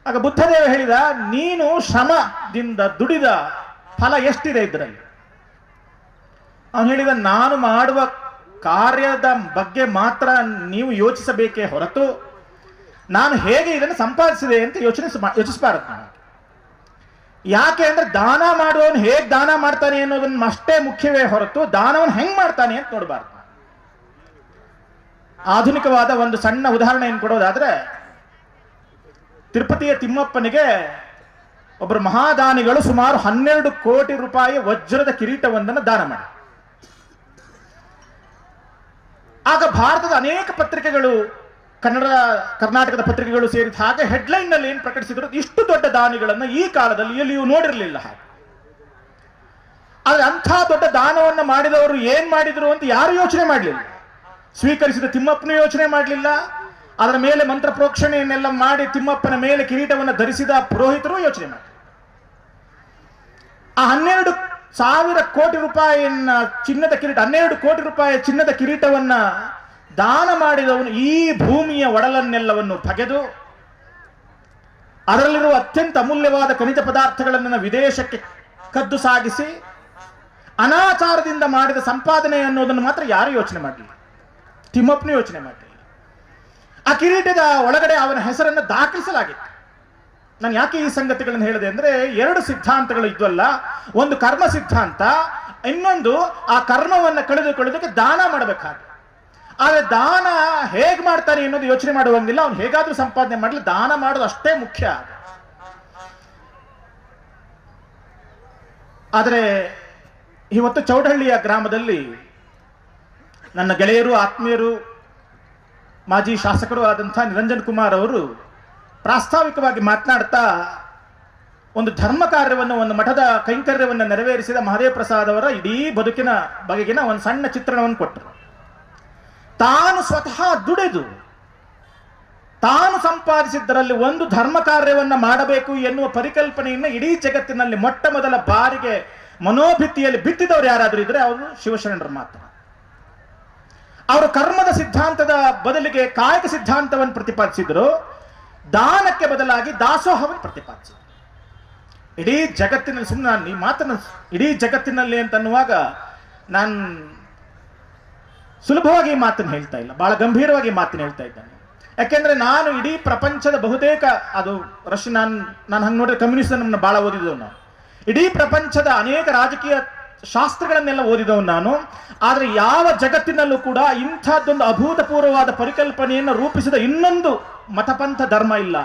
ಆಗ ಬುದ್ಧದೇವ ಹೇಳಿದ, ನೀನು ಶ್ರಮದಿಂದ ದುಡಿದ ಫಲ ಎಷ್ಟಿದೆ ಇದರಲ್ಲಿ? ಅವನು ಹೇಳಿದ, ನಾನು ಮಾಡುವ ಕಾರ್ಯದ ಬಗ್ಗೆ ಮಾತ್ರ ನೀವು ಯೋಚಿಸಬೇಕೇ ಹೊರತು ನಾನು ಹೇಗೆ ಇದನ್ನು ಸಂಪಾದಿಸಿದೆ ಅಂತ ಯೋಚಿಸಬಾರದು. ಯಾಕೆ ಅಂದ್ರೆ ದಾನ ಮಾಡುವವನು ಹೇಗೆ ದಾನ ಮಾಡ್ತಾನೆ ಅನ್ನೋದನ್ನ ಅಷ್ಟೇ ಮುಖ್ಯವೇ ಹೊರತು ದಾನವನ್ನು ಹೆಂಗ್ ಮಾಡ್ತಾನೆ ಅಂತ ನೋಡಬಾರ್ದು. ಆಧುನಿಕವಾದ ಒಂದು ಸಣ್ಣ ಉದಾಹರಣೆಯನ್ನು ಕೊಡೋದಾದ್ರೆ, ತಿರುಪತಿಯ ತಿಮ್ಮಪ್ಪನಿಗೆ ಒಬ್ಬರು ಮಹಾದಾನಿಗಳು ಸುಮಾರು 12 ಕೋಟಿ ರೂಪಾಯಿ ವಜ್ರದ ಕಿರೀಟವೊಂದನ್ನು ದಾನ ಮಾಡಿ. ಆಗ ಭಾರತದ ಅನೇಕ ಪತ್ರಿಕೆಗಳು, ಕರ್ನಾಟಕದ ಪತ್ರಿಕೆಗಳು ಸೇರಿದ ಹಾಗೆ ಹೆಡ್ಲೈನ್ ನಲ್ಲಿ ಏನು ಪ್ರಕಟಿಸಿದ್ರು, ಇಷ್ಟು ದೊಡ್ಡ ದಾನಿಗಳನ್ನ ಈ ಕಾಲದಲ್ಲಿ ಎಲ್ಲಿಯೂ ನೋಡಿರಲಿಲ್ಲ. ಹಾಗೆ ಆದ್ರೆ ಅಂಥ ದೊಡ್ಡ ದಾನವನ್ನು ಮಾಡಿದವರು ಏನ್ ಮಾಡಿದ್ರು ಅಂತ ಯಾರು ಯೋಚನೆ ಮಾಡಲಿಲ್ಲ. ಸ್ವೀಕರಿಸಿದ ತಿಮ್ಮಪ್ಪನ ಯೋಚನೆ ಮಾಡಲಿಲ್ಲ. ಅದರ ಮೇಲೆ ಮಂತ್ರ ಪ್ರೋಕ್ಷಣೆಯನ್ನೆಲ್ಲ ಮಾಡಿ ತಿಮ್ಮಪ್ಪನ ಮೇಲೆ ಕಿರೀಟವನ್ನು ಧರಿಸಿದ ಪುರೋಹಿತರು ಯೋಚನೆ ಮಾಡಿ ಆ 12,000 ಕೋಟಿ ರೂಪಾಯಿಯನ್ನ ಚಿನ್ನದ ಕಿರೀಟ, 12 ಕೋಟಿ ರೂಪಾಯಿ ಚಿನ್ನದ ಕಿರೀಟವನ್ನ ದಾನ ಮಾಡಿದವನು ಈ ಭೂಮಿಯ ಒಡಲನ್ನೆಲ್ಲವನ್ನು ಬಗೆದು ಅದರಲ್ಲಿರುವ ಅತ್ಯಂತ ಅಮೂಲ್ಯವಾದ ಖನಿಜ ಪದಾರ್ಥಗಳನ್ನು ವಿದೇಶಕ್ಕೆ ಕದ್ದು ಸಾಗಿಸಿ ಅನಾಚಾರದಿಂದ ಮಾಡಿದ ಸಂಪಾದನೆ ಅನ್ನೋದನ್ನು ಮಾತ್ರ ಯಾರು ಯೋಚನೆ ಮಾಡಲಿಲ್ಲ. ತಿಮ್ಮಪ್ಪನ ಯೋಚನೆ ಮಾಡಲಿಲ್ಲ. ಆ ಕಿರೀಟದ ಒಳಗಡೆ ಅವನ ಹೆಸರನ್ನು ದಾಖಲಿಸಲಾಗಿತ್ತು. ನಾನು ಯಾಕೆ ಈ ಸಂಗತಿಗಳನ್ನು ಹೇಳಿದೆ ಅಂದ್ರೆ, 2 ಸಿದ್ಧಾಂತಗಳು ಇದ್ವಲ್ಲ, ಒಂದು ಕರ್ಮ ಸಿದ್ಧಾಂತ, ಇನ್ನೊಂದು ಆ ಕರ್ಮವನ್ನು ಕಳೆದುಕೊಳ್ಳೋದಕ್ಕೆ ದಾನ ಮಾಡಬೇಕಾದ್ರೆ. ಆದ್ರೆ ದಾನ ಹೇಗೆ ಮಾಡ್ತಾನೆ ಅನ್ನೋದು ಯೋಚನೆ ಮಾಡುವಂಗಿಲ್ಲ. ಅವನು ಹೇಗಾದ್ರೂ ಸಂಪಾದನೆ ಮಾಡಲಿ, ದಾನ ಮಾಡೋದು ಅಷ್ಟೇ ಮುಖ್ಯ. ಆದರೆ ಇವತ್ತು ಚೌಡಹಳ್ಳಿಯ ಗ್ರಾಮದಲ್ಲಿ ನನ್ನ ಗೆಳೆಯರು, ಆತ್ಮೀಯರು, ಮಾಜಿ ಶಾಸಕರು ಆದಂಥ ನಿರಂಜನ್ ಕುಮಾರ್ ಅವರು ಪ್ರಾಸ್ತಾವಿಕವಾಗಿ ಮಾತನಾಡ್ತಾ ಒಂದು ಧರ್ಮ ಕಾರ್ಯವನ್ನು, ಒಂದು ಮಠದ ಕೈಂಕರ್ಯವನ್ನು ನೆರವೇರಿಸಿದ ಮಹದೇವ ಪ್ರಸಾದ್ ಅವರ ಇಡೀ ಬದುಕಿನ ಬಗೆಗಿನ ಒಂದು ಸಣ್ಣ ಚಿತ್ರಣವನ್ನು ಕೊಟ್ಟರು. ತಾನು ಸ್ವತಃ ದುಡಿದು ತಾನು ಸಂಪಾದಿಸಿದ್ದರಲ್ಲಿ ಒಂದು ಧರ್ಮ ಕಾರ್ಯವನ್ನು ಮಾಡಬೇಕು ಎನ್ನುವ ಪರಿಕಲ್ಪನೆಯನ್ನು ಇಡೀ ಜಗತ್ತಿನಲ್ಲಿ ಮೊಟ್ಟ ಮೊದಲ ಬಾರಿಗೆ ಮನೋಭಿತ್ತಿಯಲ್ಲಿ ಬಿತ್ತಿದವರು ಯಾರಾದರೂ ಇದ್ರೆ ಅವರು ಶಿವಶರಣರು ಮಾತ್ರ. ಅವರು ಕರ್ಮದ ಸಿದ್ಧಾಂತದ ಬದಲಿಗೆ ಕಾಯಕ ಸಿದ್ಧಾಂತವನ್ನು ಪ್ರತಿಪಾದಿಸಿದ್ರು, ದಾನಕ್ಕೆ ಬದಲಾಗಿ ದಾಸೋಹವನ್ನು ಪ್ರತಿಪಾದಿಸಿದ್ರು. ಇಡೀ ಜಗತ್ತಿನಲ್ಲಿ, ಸುಮ್ಮನೆ ನಾನು ಈ ಮಾತನ್ನು ಇಡೀ ಜಗತ್ತಿನಲ್ಲಿ ಅಂತನ್ನುವಾಗ ನಾನು ಸುಲಭವಾಗಿ ಈ ಮಾತನ್ನು ಹೇಳ್ತಾ ಇಲ್ಲ, ಬಹಳ ಗಂಭೀರವಾಗಿ ಮಾತನ್ನು ಹೇಳ್ತಾ ಇದ್ದೇನೆ. ಯಾಕೆಂದ್ರೆ ನಾನು ಇಡೀ ಪ್ರಪಂಚದ ಬಹುತೇಕ ಅದು ನಾನು ಹಂಗೆ ನೋಡಿದ್ರೆ ಕಮ್ಯುನಿಸಮ್ ಬಹಳ ಓದಿದವು ನಾವು. ಇಡೀ ಪ್ರಪಂಚದ ಅನೇಕ ರಾಜಕೀಯ ಶಾಸ್ತ್ರಗಳನ್ನೆಲ್ಲ ಓದಿದವು ನಾನು. ಆದರೆ ಯಾವ ಜಗತ್ತಿನಲ್ಲೂ ಕೂಡ ಇಂಥದ್ದೊಂದು ಅಭೂತಪೂರ್ವವಾದ ಪರಿಕಲ್ಪನೆಯನ್ನು ರೂಪಿಸಿದ ಇನ್ನೊಂದು ಮತಪಂಥ ಧರ್ಮ ಇಲ್ಲ.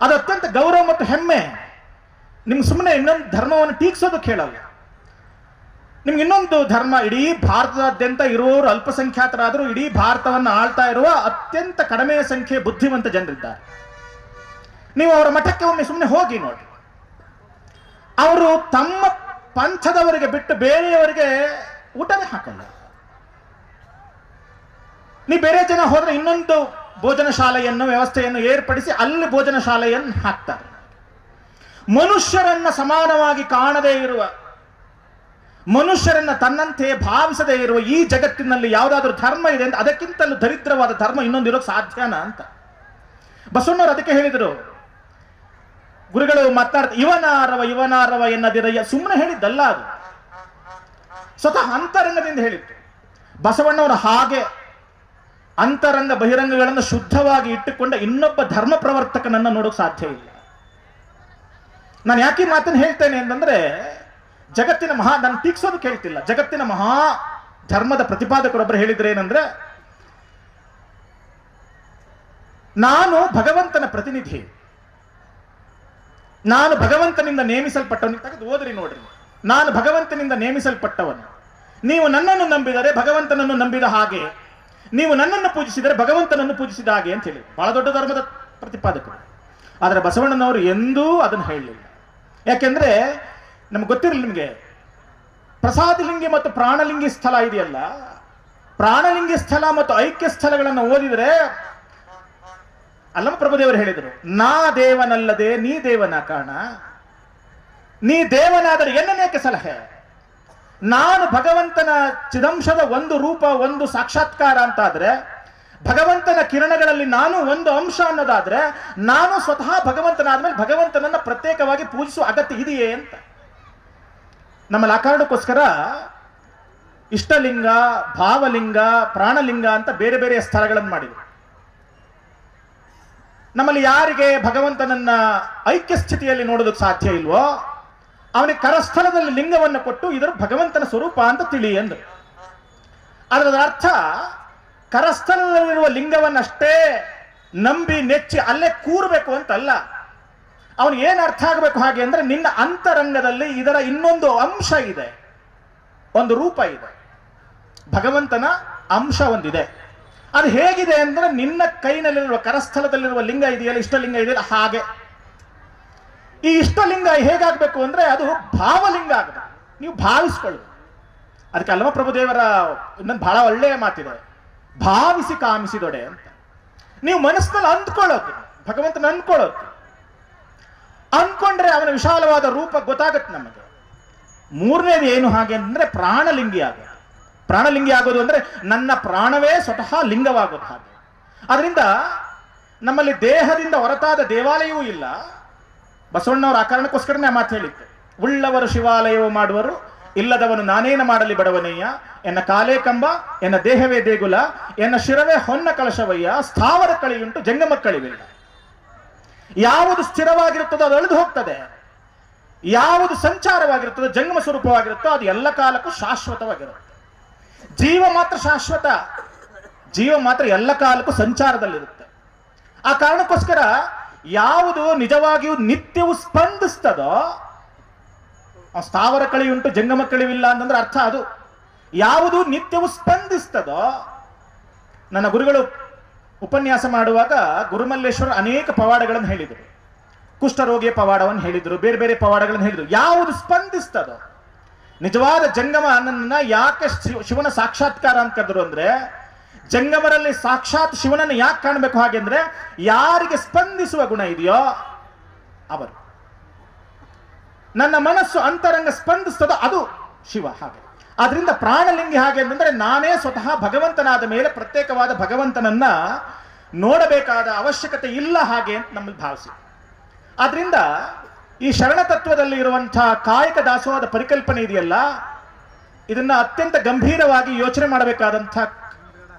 ಅದು ಅತ್ಯಂತ ಗೌರವ ಮತ್ತು ಹೆಮ್ಮೆ. ನಿಮ್ಗೆ ಸುಮ್ಮನೆ ಇನ್ನೊಂದು ಧರ್ಮವನ್ನು ಟೀಕಿಸೋದಕ್ಕೆ ಹೇಳಲ್ಲ. ನಿಮ್ಗೆ ಇನ್ನೊಂದು ಧರ್ಮ, ಇಡೀ ಭಾರತದಾದ್ಯಂತ ಇರುವವರು ಅಲ್ಪಸಂಖ್ಯಾತರಾದರೂ ಇಡೀ ಭಾರತವನ್ನು ಆಳ್ತಾ ಇರುವ ಅತ್ಯಂತ ಕಡಿಮೆ ಸಂಖ್ಯೆಯ ಬುದ್ಧಿವಂತ ಜನರಿದ್ದಾರೆ. ನೀವು ಅವರ ಮಠಕ್ಕೆ ಒಮ್ಮೆ ಸುಮ್ಮನೆ ಹೋಗಿ ನೋಡಿ. ಅವರು ತಮ್ಮ ಪಂಥದವರಿಗೆ ಬಿಟ್ಟು ಬೇರೆಯವರಿಗೆ ಊಟವೇ ಹಾಕಲ್ಲ. ನೀವು ಬೇರೆ ಜನ ಹೋದ್ರೆ ಇನ್ನೊಂದು ಭೋಜನ ಶಾಲೆಯನ್ನು ವ್ಯವಸ್ಥೆಯನ್ನು ಏರ್ಪಡಿಸಿ ಅಲ್ಲಿ ಭೋಜನ ಶಾಲೆಯನ್ನು ಹಾಕ್ತಾರೆ. ಮನುಷ್ಯರನ್ನ ಸಮಾನವಾಗಿ ಕಾಣದೇ ಇರುವ, ಮನುಷ್ಯರನ್ನ ತನ್ನಂತೆ ಭಾವಿಸದೇ ಇರುವ ಈ ಜಗತ್ತಿನಲ್ಲಿ ಯಾವುದಾದ್ರೂ ಧರ್ಮ ಇದೆ ಅಂತ ಅದಕ್ಕಿಂತಲೂ ದರಿದ್ರವಾದ ಧರ್ಮ ಇನ್ನೊಂದು ಇರೋಕೆ ಸಾಧ್ಯನಾ ಅಂತ ಬಸವಣ್ಣವರು ಅದಕ್ಕೆ ಹೇಳಿದರು. ಗುರುಗಳು ಮಾತಾಡ್ತಾರೆ, ಇವನಾರವ ಎನ್ನದಿರಯ್ಯ, ಸುಮ್ಮನೆ ಹೇಳಿದ್ದಲ್ಲ, ಅದು ಸ್ವತಃ ಅಂತರಂಗದಿಂದ ಹೇಳಿತ್ತು. ಬಸವಣ್ಣವರು ಹಾಗೆ ಅಂತರಂಗ ಬಹಿರಂಗಗಳನ್ನು ಶುದ್ಧವಾಗಿ ಇಟ್ಟುಕೊಂಡ ಇನ್ನೊಬ್ಬ ಧರ್ಮ ಪ್ರವರ್ತಕನನ್ನ ನೋಡೋಕೆ ಸಾಧ್ಯ ಇಲ್ಲ. ನಾನು ಯಾಕೆ ಮಾತನ್ನು ಹೇಳ್ತೇನೆ ಅಂತಂದ್ರೆ, ಜಗತ್ತಿನ ನಾನು ಟೀಕ್ಸೋದು ಕೇಳ್ತಿಲ್ಲ, ಜಗತ್ತಿನ ಮಹಾ ಧರ್ಮದ ಪ್ರತಿಪಾದಕರೊಬ್ಬರು ಹೇಳಿದ್ರೆ ಏನಂದ್ರೆ, ನಾನು ಭಗವಂತನ ಪ್ರತಿನಿಧಿ, ನಾನು ಭಗವಂತನಿಂದ ನೇಮಿಸಲ್ಪಟ್ಟವನು. ತೆಗೆದು ಓದ್ರಿ ನೋಡ್ರಿ, ನಾನು ಭಗವಂತನಿಂದ ನೇಮಿಸಲ್ಪಟ್ಟವನು. ನೀವು ನನ್ನನ್ನು ನಂಬಿದರೆ ಭಗವಂತನನ್ನು ನಂಬಿದ ಹಾಗೆ, ನೀವು ನನ್ನನ್ನು ಪೂಜಿಸಿದರೆ ಭಗವಂತನನ್ನು ಪೂಜಿಸಿದ ಹಾಗೆ ಅಂತ ಹೇಳಿ ಬಹಳ ದೊಡ್ಡ ಧರ್ಮದ ಪ್ರತಿಪಾದಕರು. ಆದರೆ ಬಸವಣ್ಣನವರು ಎಂದೂ ಅದನ್ನು ಹೇಳಲಿಲ್ಲ. ಯಾಕೆಂದ್ರೆ ನಮ್ಗೆ ಗೊತ್ತಿರಲಿಲ್ಲ, ನಿಮಗೆ ಪ್ರಸಾದಲಿಂಗಿ ಮತ್ತು ಪ್ರಾಣಲಿಂಗಿ ಸ್ಥಳ ಇದೆಯಲ್ಲ, ಪ್ರಾಣಲಿಂಗಿ ಸ್ಥಳ ಮತ್ತು ಐಕ್ಯ ಸ್ಥಳಗಳನ್ನು ಓದಿದರೆ ಅಲ್ಲಮ ಪ್ರಭುದೇವರು ಹೇಳಿದರು, ನಾ ದೇವನಲ್ಲದೆ ನೀ ದೇವನ ಕಾಣ, ನೀ ದೇವನಾದರೆ ಎನ್ನನೇಕೆ ಸಲಹೆ. ನಾನು ಭಗವಂತನ ಚಿದಂಶದ ಒಂದು ರೂಪ, ಒಂದು ಸಾಕ್ಷಾತ್ಕಾರ ಅಂತಾದ್ರೆ, ಭಗವಂತನ ಕಿರಣಗಳಲ್ಲಿ ನಾನು ಒಂದು ಅಂಶ ಅನ್ನೋದಾದ್ರೆ, ನಾನು ಸ್ವತಃ ಭಗವಂತನಾದ್ಮೇಲೆ ಭಗವಂತನನ್ನ ಪ್ರತ್ಯೇಕವಾಗಿ ಪೂಜಿಸುವ ಅಗತ್ಯ ಇದೆಯೇ ಅಂತ. ನಮ್ಮಲ್ಲಿ ಆ ಕಾರಣಕ್ಕೋಸ್ಕರ ಇಷ್ಟಲಿಂಗ, ಭಾವಲಿಂಗ, ಪ್ರಾಣಲಿಂಗ ಅಂತ ಬೇರೆ ಬೇರೆ ಸ್ಥಳಗಳನ್ನು ಮಾಡಿದ್ರು. ನಮ್ಮಲ್ಲಿ ಯಾರಿಗೆ ಭಗವಂತನನ್ನ ಐಕ್ಯ ಸ್ಥಿತಿಯಲ್ಲಿ ನೋಡೋದಕ್ಕೆ ಸಾಧ್ಯ ಇಲ್ವೋ ಅವನಿಗೆ ಕರಸ್ಥಳದಲ್ಲಿ ಲಿಂಗವನ್ನು ಕೊಟ್ಟು ಇದರ ಭಗವಂತನ ಸ್ವರೂಪ ಅಂತ ತಿಳಿ ಎಂದರು. ಅದರ ಅರ್ಥ ಕರಸ್ಥಳದಲ್ಲಿರುವ ಲಿಂಗವನ್ನಷ್ಟೇ ನಂಬಿ ನೆಚ್ಚಿ ಅಲ್ಲೇ ಕೂರಬೇಕು ಅಂತಲ್ಲ. ಅವನಿಗೆ ಏನು ಅರ್ಥ ಆಗಬೇಕು ಹಾಗೆ ಅಂದ್ರೆ, ನಿನ್ನ ಅಂತರಂಗದಲ್ಲಿ ಇದರ ಇನ್ನೊಂದು ಅಂಶ ಇದೆ, ಒಂದು ರೂಪ ಇದೆ, ಭಗವಂತನ ಅಂಶ ಒಂದಿದೆ. ಅದು ಹೇಗಿದೆ ಅಂದ್ರೆ, ನಿನ್ನ ಕೈನಲ್ಲಿರುವ ಕರಸ್ಥಳದಲ್ಲಿರುವ ಲಿಂಗ ಇದೆಯಲ್ಲ, ಇಷ್ಟಲಿಂಗ ಇದೆಯಲ್ಲ, ಹಾಗೆ ಈ ಇಷ್ಟಲಿಂಗ ಹೇಗಾಗಬೇಕು ಅಂದ್ರೆ ಅದು ಭಾವಲಿಂಗ ಆಗಬೇಕು, ನೀವು ಭಾವಿಸ್ಕೊಳ್ಳಿ. ಅದಕ್ಕೆ ಅಲ್ಲಮ ಪ್ರಭುದೇವರ ಇನ್ನೊಂದು ಬಹಳ ಒಳ್ಳೆಯ ಮಾತಿದೆ, ಭಾವಿಸಿ ಕಾಮಿಸಿದೊಡೆ ಅಂತ. ನೀವು ಮನಸ್ಸಿನಲ್ಲಿ ಅಂದ್ಕೊಳ್ಳೋದು, ಭಗವಂತನ ಅಂದ್ಕೊಂಡ್ರೆ ಅವನ ವಿಶಾಲವಾದ ರೂಪ ಗೊತ್ತಾಗತ್ತೆ ನಮಗೆ. ಮೂರನೇದು ಏನು ಹಾಗೆ ಅಂದ್ರೆ ಪ್ರಾಣಲಿಂಗಿ ಆಗೋದು. ಪ್ರಾಣಲಿಂಗಿ ಆಗೋದು ಅಂದ್ರೆ ನನ್ನ ಪ್ರಾಣವೇ ಸ್ವತಃ ಲಿಂಗವಾಗೋದು ಹಾಗೆ. ಅದರಿಂದ ನಮ್ಮಲ್ಲಿ ದೇಹದಿಂದ ಹೊರತಾದ ದೇವಾಲಯವೂ ಇಲ್ಲ. ಬಸವಣ್ಣವರು ಆ ಕಾರಣಕ್ಕೋಸ್ಕರನೇ ಆ ಮಾತು ಹೇಳಿತ್ತು, ಉಳ್ಳವರು ಶಿವಾಲಯವು ಮಾಡುವರು, ಇಲ್ಲದವನು ನಾನೇನ ಮಾಡಲಿ ಬಡವನಯ್ಯ, ಎನ್ನ ಕಾಲೇ ಕಂಬ, ಎನ್ನ ದೇಹವೇ ದೇಗುಲ, ಎನ್ನ ಶಿರವೇ ಹೊನ್ನ ಕಳಶವಯ್ಯ, ಸ್ಥಾವರ ಕಳಿಯುಂಟು ಜಂಗಮ ಕಳಿವಿಲ್ಲ. ಯಾವುದು ಸ್ಥಿರವಾಗಿರುತ್ತದೋ ಅದು ಅಳಿದು ಹೋಗ್ತದೆ, ಯಾವುದು ಸಂಚಾರವಾಗಿರುತ್ತದೋ ಜಂಗಮ ಸ್ವರೂಪವಾಗಿರುತ್ತೋ ಅದು ಎಲ್ಲ ಕಾಲಕ್ಕೂ ಶಾಶ್ವತವಾಗಿರುತ್ತೆ. ಜೀವ ಮಾತ್ರ ಶಾಶ್ವತ, ಜೀವ ಮಾತ್ರ ಎಲ್ಲ ಕಾಲಕ್ಕೂ ಸಂಚಾರದಲ್ಲಿರುತ್ತೆ. ಆ ಕಾರಣಕ್ಕೋಸ್ಕರ ಯಾವುದು ನಿಜವಾಗಿಯೂ ನಿತ್ಯವೂ ಸ್ಪಂದಿಸ್ತದೋ, ಸ್ಥಾವರ ಕಳಿಯುಂಟು ಜಂಗಮ ಕಳಿವಿಲ್ಲ ಅಂತಂದ್ರೆ ಅರ್ಥ ಅದು. ಯಾವುದು ನಿತ್ಯವೂ ಸ್ಪಂದಿಸ್ತದೋ, ನನ್ನ ಗುರುಗಳು ಉಪನ್ಯಾಸ ಮಾಡುವಾಗ ಗುರುಮಲ್ಲೇಶ್ವರ ಅನೇಕ ಪವಾಡಗಳನ್ನು ಹೇಳಿದರು. ಕುಷ್ಠರೋಗಿಯ ಪವಾಡವನ್ನು ಹೇಳಿದ್ರು, ಬೇರೆ ಬೇರೆ ಪವಾಡಗಳನ್ನು ಹೇಳಿದ್ರು. ಯಾವುದು ಸ್ಪಂದಿಸ್ತದೋ, ನಿಜವಾದ ಜಂಗಮನನ್ನ ಯಾಕೆ ಶಿವನ ಸಾಕ್ಷಾತ್ಕಾರ ಅಂತ ಕರೆದ್ರು ಅಂದ್ರೆ, ಜಂಗಮರಲ್ಲಿ ಸಾಕ್ಷಾತ್ ಶಿವನನ್ನು ಯಾಕೆ ಕಾಣಬೇಕು ಹಾಗೆ ಅಂದ್ರೆ, ಯಾರಿಗೆ ಸ್ಪಂದಿಸುವ ಗುಣ ಇದೆಯೋ ಅವರು. ನನ್ನ ಮನಸ್ಸು ಅಂತರಂಗ ಸ್ಪಂದಿಸ್ತದೋ ಅದು ಶಿವ. ಹಾಗೆ ಆದ್ರಿಂದ ಪ್ರಾಣಲಿಂಗಿ ಹಾಗೆ ಅಂತಂದ್ರೆ, ನಾನೇ ಸ್ವತಃ ಭಗವಂತನಾದ ಮೇಲೆ ಪ್ರತ್ಯೇಕವಾದ ಭಗವಂತನನ್ನ ನೋಡಬೇಕಾದ ಅವಶ್ಯಕತೆ ಇಲ್ಲ ಹಾಗೆ ಅಂತ ನಮ್ಮಲ್ಲಿ ಭಾವಿಸಿ. ಆದ್ರಿಂದ ಈ ಶರಣ ತತ್ವದಲ್ಲಿ ಇರುವಂತಹ ಕಾಯಕ ದಾಸೋಹದ ಪರಿಕಲ್ಪನೆ ಇದೆಯಲ್ಲ, ಇದನ್ನ ಅತ್ಯಂತ ಗಂಭೀರವಾಗಿ ಯೋಚನೆ ಮಾಡಬೇಕಾದಂತಹ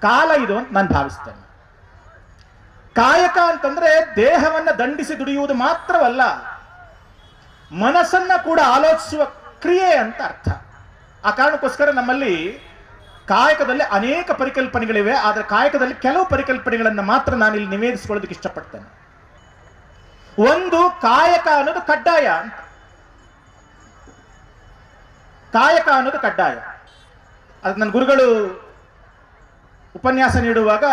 ಕಾಲ ಇದು ಅಂತ ನಾನು ಭಾವಿಸ್ತೇನೆ. ಕಾಯಕ ಅಂತಂದ್ರೆ ದೇಹವನ್ನ ದಂಡಿಸಿ ದುಡಿಯುವುದು ಮಾತ್ರವಲ್ಲ, ಮನಸ್ಸನ್ನ ಕೂಡ ಆಲೋಚಿಸುವ ಕ್ರಿಯೆ ಅಂತ ಅರ್ಥ. ಆ ಕಾರಣಕ್ಕೋಸ್ಕರ ನಮ್ಮಲ್ಲಿ ಕಾಯಕದಲ್ಲಿ ಅನೇಕ ಪರಿಕಲ್ಪನೆಗಳಿವೆ. ಆದರೆ ಕಾಯಕದಲ್ಲಿ ಕೆಲವು ಪರಿಕಲ್ಪನೆಗಳನ್ನು ಮಾತ್ರ ನಾನು ಇಲ್ಲಿ ನಿವೇದಿಸಿಕೊಳ್ಳೋದಕ್ಕೆ ಇಷ್ಟಪಡ್ತೇನೆ. ಒಂದು, ಕಾಯಕ ಅನ್ನೋದು ಕಡ್ಡಾಯ ಅಂತ. ಕಾಯಕ ಅನ್ನೋದು ಕಡ್ಡಾಯ. ಅದು ನನ್ನ ಗುರುಗಳು ಉಪನ್ಯಾಸ ನೀಡುವಾಗ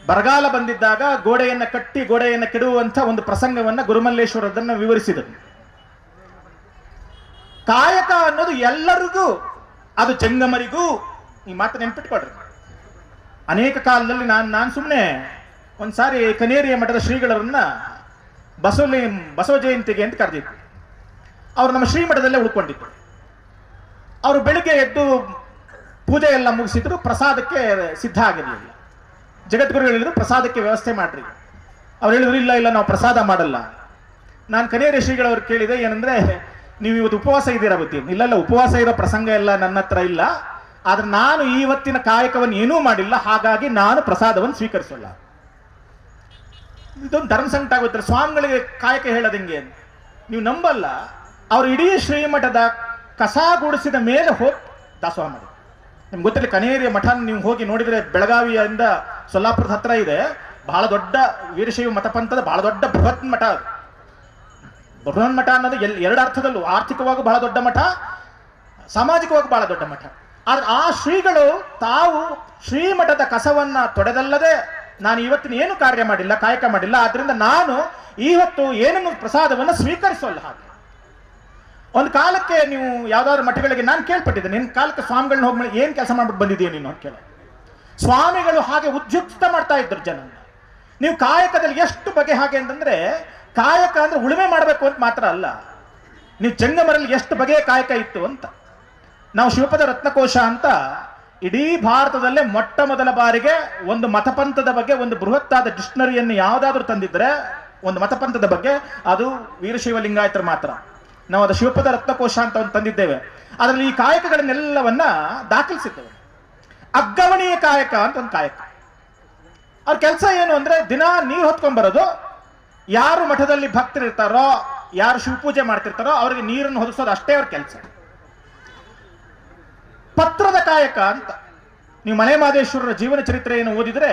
ಬರಗಾಲ ಬಂದಿದ್ದಾಗ ಗೋಡೆಯನ್ನು ಕಟ್ಟಿ ಗೋಡೆಯನ್ನು ಕೆಡುವಂಥ ಒಂದು ಪ್ರಸಂಗವನ್ನ ಗುರುಮಲ್ಲೇಶ್ವರದನ್ನ ವಿವರಿಸಿದರು. ಕಾಯಕ ಅನ್ನೋದು ಎಲ್ಲರಿಗೂ, ಅದು ಜಂಗಮರಿಗೂ. ಈ ಮಾತು ನೆನ್ಪಿಟ್ಕೊಡ್ರಿ. ಅನೇಕ ಕಾಲದಲ್ಲಿ ನಾನು ಸುಮ್ಮನೆ ಒಂದ್ಸಾರಿ ಕನೇರಿಯ ಮಠದ ಶ್ರೀಗಳರನ್ನ ಬಸವ ಜಯಂತಿಗೆ ಅಂತ ಕರೆದಿದ್ರು. ಅವರು ನಮ್ಮ ಶ್ರೀಮಠದಲ್ಲೇ ಉಳ್ಕೊಂಡಿದ್ರು. ಅವರು ಬೆಳಿಗ್ಗೆ ಎದ್ದು ಪೂಜೆ ಎಲ್ಲ ಮುಗಿಸಿದ್ರು, ಪ್ರಸಾದಕ್ಕೆ ಸಿದ್ಧ ಆಗಿರಲಿಲ್ಲ. ಜಗದ್ಗುರು ಹೇಳಿದ್ರು ಪ್ರಸಾದಕ್ಕೆ ವ್ಯವಸ್ಥೆ ಮಾಡ್ರಿ. ಅವ್ರು ಹೇಳಿದ್ರು ಇಲ್ಲ ನಾವು ಪ್ರಸಾದ ಮಾಡಲ್ಲ. ನಾನು ಕನೇರಿ ಶ್ರೀಗಳವ್ರು ಕೇಳಿದೆ, ಏನಂದ್ರೆ ನೀವು ಇವತ್ತು ಉಪವಾಸ ಇದ್ದೀರಾ ಗೊತ್ತೀನಿ? ಇಲ್ಲ ಉಪವಾಸ ಇರೋ ಪ್ರಸಂಗ ಎಲ್ಲ ನನ್ನ ಹತ್ರ ಇಲ್ಲ, ಆದ್ರೆ ನಾನು ಇವತ್ತಿನ ಕಾಯಕವನ್ನು ಏನೂ ಮಾಡಿಲ್ಲ, ಹಾಗಾಗಿ ನಾನು ಪ್ರಸಾದವನ್ನು ಸ್ವೀಕರಿಸಲ್ಲ. ಇದೊಂದು ಧರ್ಮ ಸಂಕಟ ಆಗುತ್ತೆ. ಸ್ವಾಮಿಗಳಿಗೆ ಕಾಯಕ ಹೇಳೋದು ಹೆಂಗೆ? ನೀವು ನಂಬಲ್ಲ, ಅವ್ರು ಇಡೀ ಶ್ರೀಮಠದ ಕಸ ಗುಡಿಸಿದ ಮೇಲೆ ಹೋಗಿ ದಾಸೋಹ ಮಾಡಿ. ನಿಮ್ಗೆ ಗೊತ್ತಿಲ್ಲ, ಕನೇರಿಯ ಮಠ ನೀವು ಹೋಗಿ ನೋಡಿದ್ರೆ ಬೆಳಗಾವಿಯಿಂದ ಸೊಲ್ಲಾಪುರದ ಹತ್ರ ಇದೆ. ಬಹಳ ದೊಡ್ಡ ವೀರಶೈವ ಮತಪಂಥದ ಬಹಳ ದೊಡ್ಡ ಬೃಹತ್ ಮಠ. ಬೃಹನ್ ಮಠ ಅನ್ನೋದು ಎರಡು ಅರ್ಥದಲ್ಲೂ, ಆರ್ಥಿಕವಾಗಿ ಬಹಳ ದೊಡ್ಡ ಮಠ, ಸಾಮಾಜಿಕವಾಗಿ ಬಹಳ ದೊಡ್ಡ ಮಠ. ಆದ್ರೆ ಆ ಶ್ರೀಗಳು ತಾವು ಶ್ರೀಮಠದ ಕಸವನ್ನ ತೊಡೆದಲ್ಲದೆ ನಾನು ಇವತ್ತಿನ ಏನು ಕಾರ್ಯ ಮಾಡಿಲ್ಲ, ಕಾಯಕ ಮಾಡಿಲ್ಲ, ಆದ್ರಿಂದ ನಾನು ಇವತ್ತು ಏನನ್ನು ಪ್ರಸಾದವನ್ನು ಸ್ವೀಕರಿಸೋಲ್ಲ. ಹಾಗೆ ಒಂದು ಕಾಲಕ್ಕೆ ನೀವು ಯಾವ್ದಾದ್ರು ಮಠಗಳಿಗೆ ನಾನು ಕೇಳ್ಪಟ್ಟಿದ್ದೆ, ನಿನ್ನ ಕಾಲಕ್ಕೆ ಸ್ವಾಮಿಗಳನ್ನ ಹೋಗಿ ಏನ್ ಕೆಲಸ ಮಾಡ್ಬಿಟ್ಟು ಬಂದಿದ್ದೀಯ ನೀನು ಅಂತ ಕೇಳ. ಸ್ವಾಮಿಗಳು ಹಾಗೆ ಉದ್ಯುಕ್ತ ಮಾಡ್ತಾ ಇದ್ರು ಜನ. ನೀವು ಕಾಯಕದಲ್ಲಿ ಎಷ್ಟು ಬಗೆ ಹಾಗೆ ಅಂತಂದ್ರೆ, ಕಾಯಕ ಅಂದ್ರೆ ಉಳುಮೆ ಮಾಡಬೇಕು ಅಂತ ಮಾತ್ರ ಅಲ್ಲ, ನೀವು ಜಂಗಮರಲ್ಲಿ ಎಷ್ಟು ಬಗೆಯ ಕಾಯಕ ಇತ್ತು ಅಂತ. ನಾವು ಶಿವಪದ ರತ್ನಕೋಶ ಅಂತ ಇಡೀ ಭಾರತದಲ್ಲೇ ಮೊಟ್ಟ ಮೊದಲ ಬಾರಿಗೆ ಒಂದು ಮತಪಂಥದ ಬಗ್ಗೆ ಒಂದು ಬೃಹತ್ತಾದ ಡಿಕ್ಷನರಿಯನ್ನು ಯಾವುದಾದ್ರೂ ತಂದಿದ್ರೆ, ಒಂದು ಮತಪಂಥದ ಬಗ್ಗೆ, ಅದು ವೀರಶೈವ ಲಿಂಗಾಯತರ ಮಾತ್ರ. ನಾವು ಅದು ಶಿವಪದ ರತ್ನಕೋಶ ಅಂತ ಒಂದು ತಂದಿದ್ದೇವೆ. ಅದರಲ್ಲಿ ಈ ಕಾಯಕಗಳನ್ನೆಲ್ಲವನ್ನ ದಾಖಲಿಸಿದ್ದೇವೆ. ಅಗ್ಗವಣೀಯ ಕಾಯಕ ಅಂತ ಒಂದು ಕಾಯಕ. ಅವ್ರ ಕೆಲಸ ಏನು ಅಂದ್ರೆ, ದಿನ ನೀರು ಹೊತ್ಕೊಂಡ್ಬರೋದು, ಯಾರು ಮಠದಲ್ಲಿ ಭಕ್ತರಿರ್ತಾರೋ, ಯಾರು ಶಿವಪೂಜೆ ಮಾಡ್ತಿರ್ತಾರೋ ಅವರಿಗೆ ನೀರನ್ನು ಹೊದಿಸೋದು, ಅಷ್ಟೇ ಅವ್ರ ಕೆಲಸ. ಪತ್ರದ ಕಾಯಕ ಅಂತ. ನೀವು ಮಲೆ ಮಹದೇಶ್ವರರ ಜೀವನ ಚರಿತ್ರೆಯನ್ನು ಓದಿದ್ರೆ,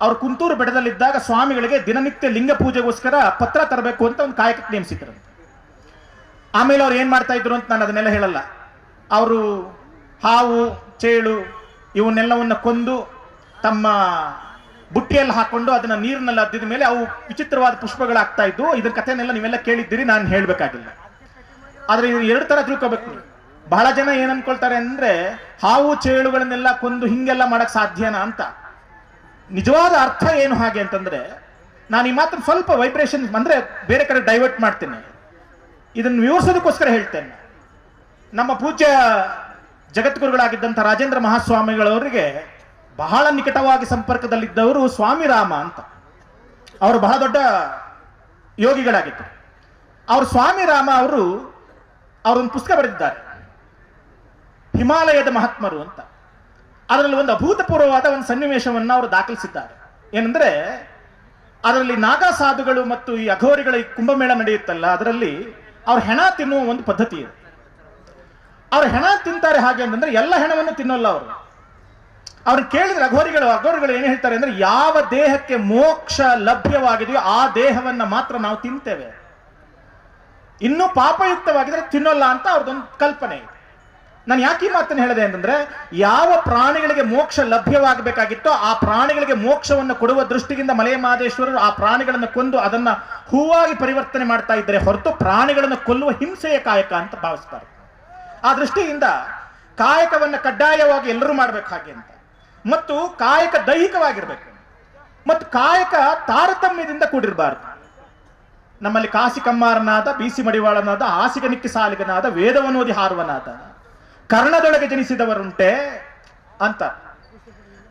ಅವ್ರು ಕುಂತೂರು ಬೆಟ್ಟದಲ್ಲಿದ್ದಾಗ ಸ್ವಾಮಿಗಳಿಗೆ ದಿನನಿತ್ಯ ಲಿಂಗ ಪೂಜೆಗೋಸ್ಕರ ಪತ್ರ ತರಬೇಕು ಅಂತ ಒಂದು ಕಾಯಕಕ್ಕೆ ನೇಮಿಸಿದ್ರು. ಆಮೇಲೆ ಅವ್ರು ಏನ್ ಮಾಡ್ತಾ ಇದ್ರು ಅಂತ ನಾನು ಅದನ್ನೆಲ್ಲ ಹೇಳಲ್ಲ. ಅವರು ಹಾವು, ಚೇಳು ಇವನ್ನೆಲ್ಲವನ್ನ ಕೊಂದು ತಮ್ಮ ಬುಟ್ಟಿಯಲ್ಲಿ ಹಾಕೊಂಡು ಅದನ್ನ ನೀರಿನಲ್ಲಿ ಅದ್ದಿದ ಮೇಲೆ ಅವು ವಿಚಿತ್ರವಾದ ಪುಷ್ಪಗಳಾಗ್ತಾ ಇದ್ವು. ಇದ್ರ ಕಥೆನೆಲ್ಲ ನೀವೆಲ್ಲ ಕೇಳಿದ್ದೀರಿ, ನಾನು ಹೇಳ್ಬೇಕಾಗಿಲ್ಲ. ಆದ್ರೆ ಇದು ಎರಡು ತರ ತಿಳ್ಕೋಬೇಕು ನೀವು. ಬಹಳ ಜನ ಏನ್ ಅನ್ಕೊಳ್ತಾರೆ ಅಂದ್ರೆ, ಹಾವು ಚೇಳುಗಳನ್ನೆಲ್ಲ ಕೊಂದು ಹಿಂಗೆಲ್ಲ ಮಾಡಕ್ ಸಾಧ್ಯನಾ ಅಂತ. ನಿಜವಾದ ಅರ್ಥ ಏನು ಹಾಗೆ ಅಂತಂದ್ರೆ, ನಾನು ಈ ಮಾತ್ರ ಸ್ವಲ್ಪ ವೈಬ್ರೇಷನ್ ಅಂದ್ರೆ ಬೇರೆ ಕಡೆ ಡೈವರ್ಟ್ ಮಾಡ್ತೇನೆ. ಇದನ್ನು ವಿವರಿಸೋದಕ್ಕೋಸ್ಕರ ಹೇಳ್ತೇನೆ. ನಮ್ಮ ಪೂಜ್ಯ ಜಗದ್ಗುರುಗಳಾಗಿದ್ದಂಥ ರಾಜೇಂದ್ರ ಮಹಾಸ್ವಾಮಿಗಳವರಿಗೆ ಬಹಳ ನಿಕಟವಾಗಿ ಸಂಪರ್ಕದಲ್ಲಿದ್ದವರು ಸ್ವಾಮಿ ರಾಮ ಅಂತ. ಅವರು ಬಹಳ ದೊಡ್ಡ ಯೋಗಿಗಳಾಗಿದ್ದರು. ಅವರು ಸ್ವಾಮಿ ರಾಮ ಅವರೊಂದು ಪುಸ್ತಕ ಬರೆದಿದ್ದಾರೆ, ಹಿಮಾಲಯದ ಮಹಾತ್ಮರು ಅಂತ. ಅದರಲ್ಲಿ ಒಂದು ಅಭೂತಪೂರ್ವವಾದ ಒಂದು ಸನ್ನಿವೇಶವನ್ನು ಅವರು ದಾಖಲಿಸಿದ್ದಾರೆ. ಏನಂದ್ರೆ, ಅದರಲ್ಲಿ ನಾಗಾ ಸಾಧುಗಳು ಮತ್ತು ಈ ಅಘೋರಿಗಳ ಈ ಕುಂಭಮೇಳ ನಡೆಯುತ್ತಲ್ಲ, ಅದರಲ್ಲಿ ಅವ್ರ ಹೆಣ ತಿನ್ನುವ ಒಂದು ಪದ್ಧತಿ ಇದೆ. ಅವ್ರ ಹೆಣ ತಿಂತಾರೆ ಹಾಗೆ ಅಂತಂದ್ರೆ, ಎಲ್ಲ ಹೆಣವನ್ನು ತಿನ್ನೋಲ್ಲ ಅವರು. ಅವ್ರು ಕೇಳಿದ್ರೆ ಅಘೋರಿಗಳು ಏನ್ ಹೇಳ್ತಾರೆ ಅಂದ್ರೆ, ಯಾವ ದೇಹಕ್ಕೆ ಮೋಕ್ಷ ಲಭ್ಯವಾಗಿದೆಯೋ ಆ ದೇಹವನ್ನ ಮಾತ್ರ ನಾವು ತಿಂತೇವೆ, ಇನ್ನೂ ಪಾಪಯುಕ್ತವಾಗಿದ್ರೆ ತಿನ್ನೋಲ್ಲ ಅಂತ ಅವ್ರದ್ದೊಂದು ಕಲ್ಪನೆ ಇದೆ. ನಾನು ಯಾಕೆ ಈ ಮಾತನ್ನು ಹೇಳಿದೆ ಅಂತಂದ್ರೆ, ಯಾವ ಪ್ರಾಣಿಗಳಿಗೆ ಮೋಕ್ಷ ಲಭ್ಯವಾಗಬೇಕಾಗಿತ್ತೋ ಆ ಪ್ರಾಣಿಗಳಿಗೆ ಮೋಕ್ಷವನ್ನು ಕೊಡುವ ದೃಷ್ಟಿಯಿಂದ ಮಲೆ ಮಹದೇಶ್ವರರು ಆ ಪ್ರಾಣಿಗಳನ್ನು ಕೊಂದು ಅದನ್ನ ಹೂವಾಗಿ ಪರಿವರ್ತನೆ ಮಾಡ್ತಾ ಇದ್ದಾರೆ ಹೊರತು ಪ್ರಾಣಿಗಳನ್ನು ಕೊಲ್ಲುವ ಹಿಂಸೆಯ ಕಾಯಕ ಅಂತ ಭಾವಿಸ್ತಾರೆ. ಆ ದೃಷ್ಟಿಯಿಂದ ಕಾಯಕವನ್ನು ಕಡ್ಡಾಯವಾಗಿ ಎಲ್ಲರೂ ಮಾಡಬೇಕು ಹಾಗೆ ಅಂತ. ಮತ್ತು ಕಾಯಕ ದೈಹಿಕವಾಗಿರ್ಬೇಕು, ಮತ್ತು ಕಾಯಕ ತಾರತಮ್ಯದಿಂದ ಕೂಡಿರಬಾರ್ದು. ನಮ್ಮಲ್ಲಿ ಕಾಸಿ ಕಮ್ಮಾರನಾದ, ಬೀಸಿ ಮಡಿವಾಳನಾದ, ಹಾಸಿಗೆ ನಿಕ್ಕಿ ಸಾಲಿಗನಾದ, ವೇದವನೋದಿ ಹಾರುವನಾದ, ಕರ್ಣದೊಳಗೆ ಜನಿಸಿದವರುಂಟೆ ಅಂತ.